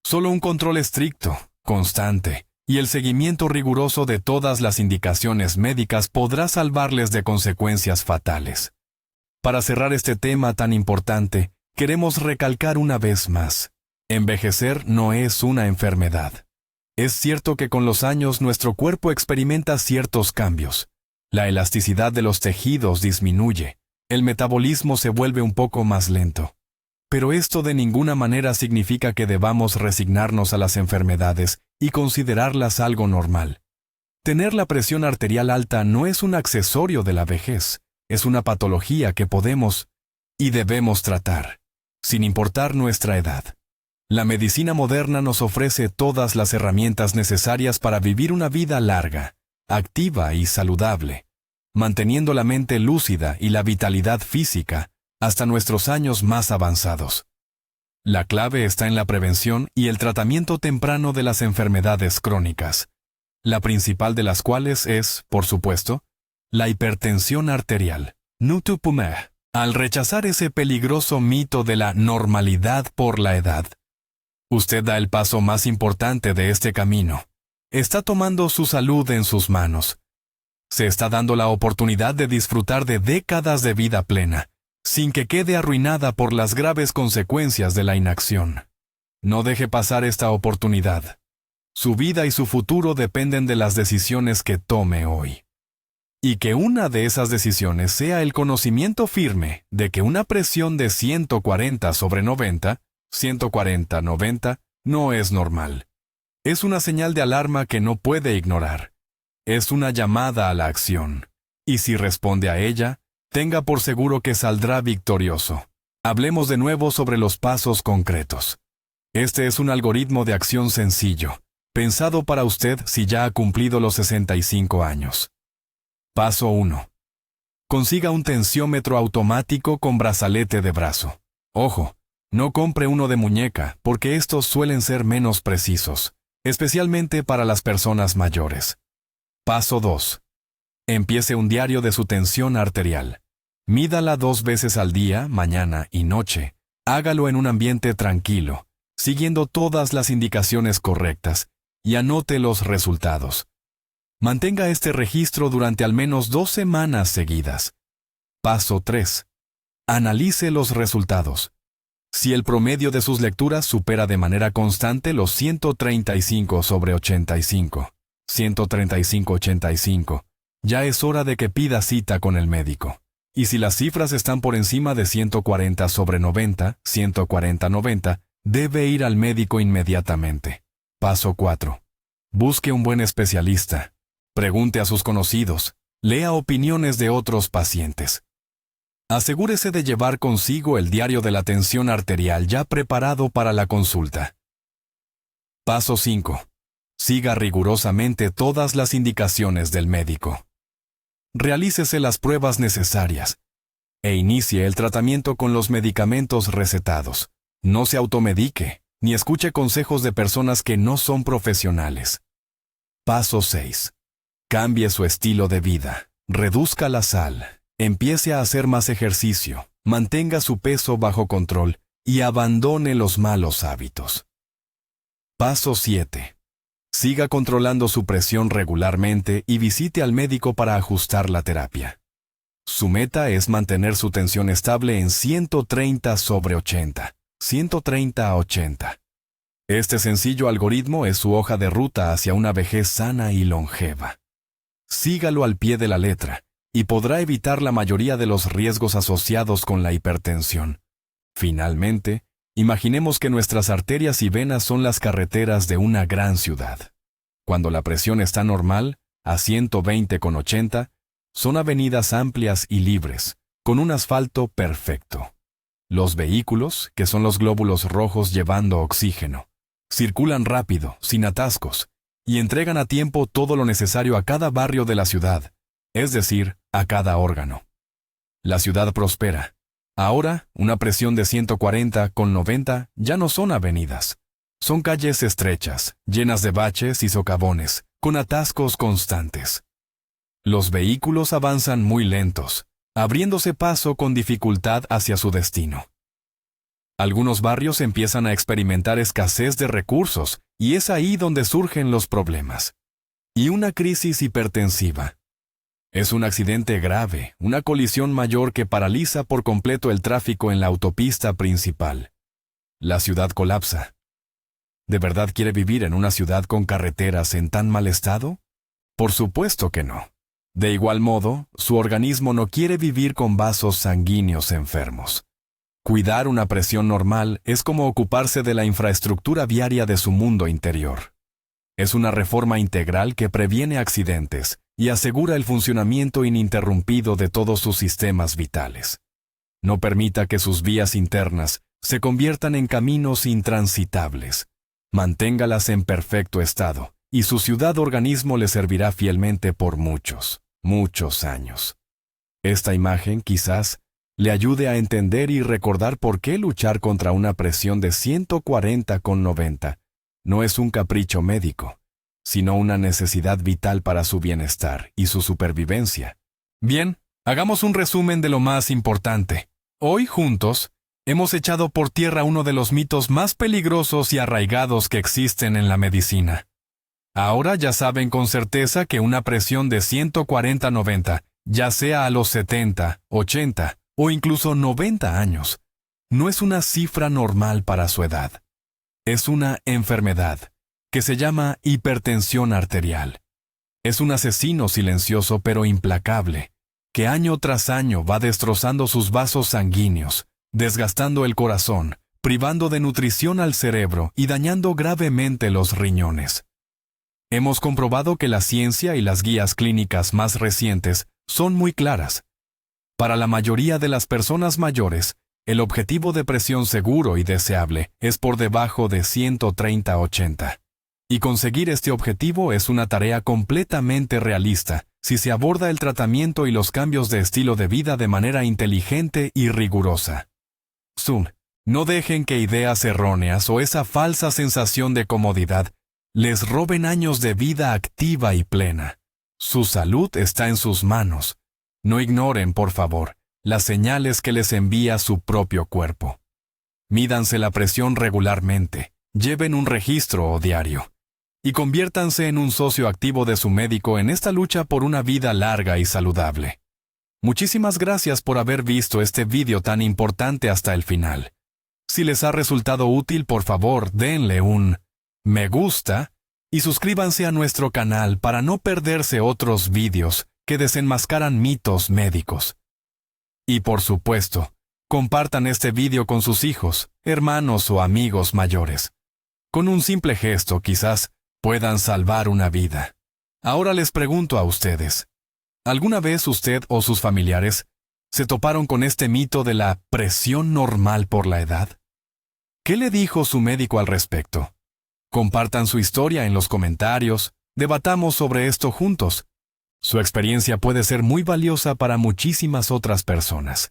Solo un control estricto, constante, y el seguimiento riguroso de todas las indicaciones médicas podrá salvarles de consecuencias fatales. Para cerrar este tema tan importante, queremos recalcar una vez más: envejecer no es una enfermedad. Es cierto que con los años nuestro cuerpo experimenta ciertos cambios. La elasticidad de los tejidos disminuye, el metabolismo se vuelve un poco más lento. Pero esto de ninguna manera significa que debamos resignarnos a las enfermedades y considerarlas algo normal. Tener la presión arterial alta no es un accesorio de la vejez, es una patología que podemos y debemos tratar, sin importar nuestra edad. La medicina moderna nos ofrece todas las herramientas necesarias para vivir una vida larga, activa y saludable, manteniendo la mente lúcida y la vitalidad física hasta nuestros años más avanzados. La clave está en la prevención y el tratamiento temprano de las enfermedades crónicas, la principal de las cuales es, por supuesto, la hipertensión arterial. Al rechazar ese peligroso mito de la normalidad por la edad, usted da el paso más importante de este camino. Está tomando su salud en sus manos. Se está dando la oportunidad de disfrutar de décadas de vida plena, sin que quede arruinada por las graves consecuencias de la inacción. No deje pasar esta oportunidad. Su vida y su futuro dependen de las decisiones que tome hoy. Y que una de esas decisiones sea el conocimiento firme de que una presión de 140/90, 140/90, no es normal. Es una señal de alarma que no puede ignorar. Es una llamada a la acción. Y si responde a ella, tenga por seguro que saldrá victorioso. Hablemos de nuevo sobre los pasos concretos. Este es un algoritmo de acción sencillo, pensado para usted si ya ha cumplido los 65 años. Paso 1. Consiga un tensiómetro automático con brazalete de brazo. Ojo, no compre uno de muñeca, porque estos suelen ser menos precisos, especialmente para las personas mayores. Paso 2. Empiece un diario de su tensión arterial. Mídala 2 veces al día, mañana y noche. Hágalo en un ambiente tranquilo, siguiendo todas las indicaciones correctas, y anote los resultados. Mantenga este registro durante al menos 2 semanas seguidas. Paso 3. Analice los resultados. Si el promedio de sus lecturas supera de manera constante los 135/85, 135/85, ya es hora de que pida cita con el médico. Y si las cifras están por encima de 140/90, 140/90, debe ir al médico inmediatamente. Paso 4. Busque un buen especialista. Pregunte a sus conocidos, Lea opiniones de otros pacientes. Asegúrese de llevar consigo el diario de la tensión arterial ya preparado para la consulta. Paso 5. Siga rigurosamente todas las indicaciones del médico. Realícese las pruebas necesarias e inicie el tratamiento con los medicamentos recetados. No se automedique, ni escuche consejos de personas que no son profesionales. Paso 6. Cambie su estilo de vida. Reduzca la sal. Empiece a hacer más ejercicio. Mantenga su peso bajo control y abandone los malos hábitos. Paso 7. Siga controlando su presión regularmente y visite al médico para ajustar la terapia. Su meta es mantener su tensión estable en 130/80. 130/80. Este sencillo algoritmo es su hoja de ruta hacia una vejez sana y longeva. Sígalo al pie de la letra y podrá evitar la mayoría de los riesgos asociados con la hipertensión. Finalmente, imaginemos que nuestras arterias y venas son las carreteras de una gran ciudad. Cuando la presión está normal, a 120/80, son avenidas amplias y libres, con un asfalto perfecto. Los vehículos, que son los glóbulos rojos llevando oxígeno, circulan rápido, sin atascos, y entregan a tiempo todo lo necesario a cada barrio de la ciudad, es decir, a cada órgano. La ciudad prospera. Ahora, una presión de 140/90 ya no son avenidas. Son calles estrechas, llenas de baches y socavones, con atascos constantes. Los vehículos avanzan muy lentos, abriéndose paso con dificultad hacia su destino. Algunos barrios empiezan a experimentar escasez de recursos, y es ahí donde surgen los problemas. Y una crisis hipertensiva. Es un accidente grave, una colisión mayor que paraliza por completo el tráfico en la autopista principal. La ciudad colapsa. ¿De verdad quiere vivir en una ciudad con carreteras en tan mal estado? Por supuesto que no. De igual modo, su organismo no quiere vivir con vasos sanguíneos enfermos. Cuidar una presión normal es como ocuparse de la infraestructura viaria de su mundo interior. Es una reforma integral que previene accidentes y asegura el funcionamiento ininterrumpido de todos sus sistemas vitales. No permita que sus vías internas se conviertan en caminos intransitables. Manténgalas en perfecto estado, y su ciudad-organismo le servirá fielmente por muchos, muchos años. Esta imagen, quizás, le ayude a entender y recordar por qué luchar contra una presión de 140/90 no es un capricho médico, sino una necesidad vital para su bienestar y su supervivencia. Bien, hagamos un resumen de lo más importante. Hoy, juntos, hemos echado por tierra uno de los mitos más peligrosos y arraigados que existen en la medicina. Ahora ya saben con certeza que una presión de 140/90, ya sea a los 70, 80 o incluso 90 años, no es una cifra normal para su edad. Es una enfermedad que se llama hipertensión arterial. Es un asesino silencioso pero implacable, que año tras año va destrozando sus vasos sanguíneos, desgastando el corazón, privando de nutrición al cerebro y dañando gravemente los riñones. Hemos comprobado que la ciencia y las guías clínicas más recientes son muy claras. Para la mayoría de las personas mayores, el objetivo de presión seguro y deseable es por debajo de 130/80. Y conseguir este objetivo es una tarea completamente realista si se aborda el tratamiento y los cambios de estilo de vida de manera inteligente y rigurosa. No dejen que ideas erróneas o esa falsa sensación de comodidad les roben años de vida activa y plena. Su salud está en sus manos. No ignoren, por favor, las señales que les envía su propio cuerpo. Mídanse la presión regularmente, lleven un registro o diario, y conviértanse en un socio activo de su médico en esta lucha por una vida larga y saludable. Muchísimas gracias por haber visto este video tan importante hasta el final. Si les ha resultado útil, por favor, denle un me gusta y suscríbanse a nuestro canal para no perderse otros videos que desenmascaran mitos médicos. Y por supuesto, compartan este video con sus hijos, hermanos o amigos mayores. Con un simple gesto, quizás, puedan salvar una vida. Ahora les pregunto a ustedes, ¿Alguna vez usted o sus familiares se toparon con este mito de la presión normal por la edad? ¿Qué le dijo su médico al respecto? Compartan su historia en los comentarios, debatamos sobre esto juntos. Su experiencia puede ser muy valiosa para muchísimas otras personas.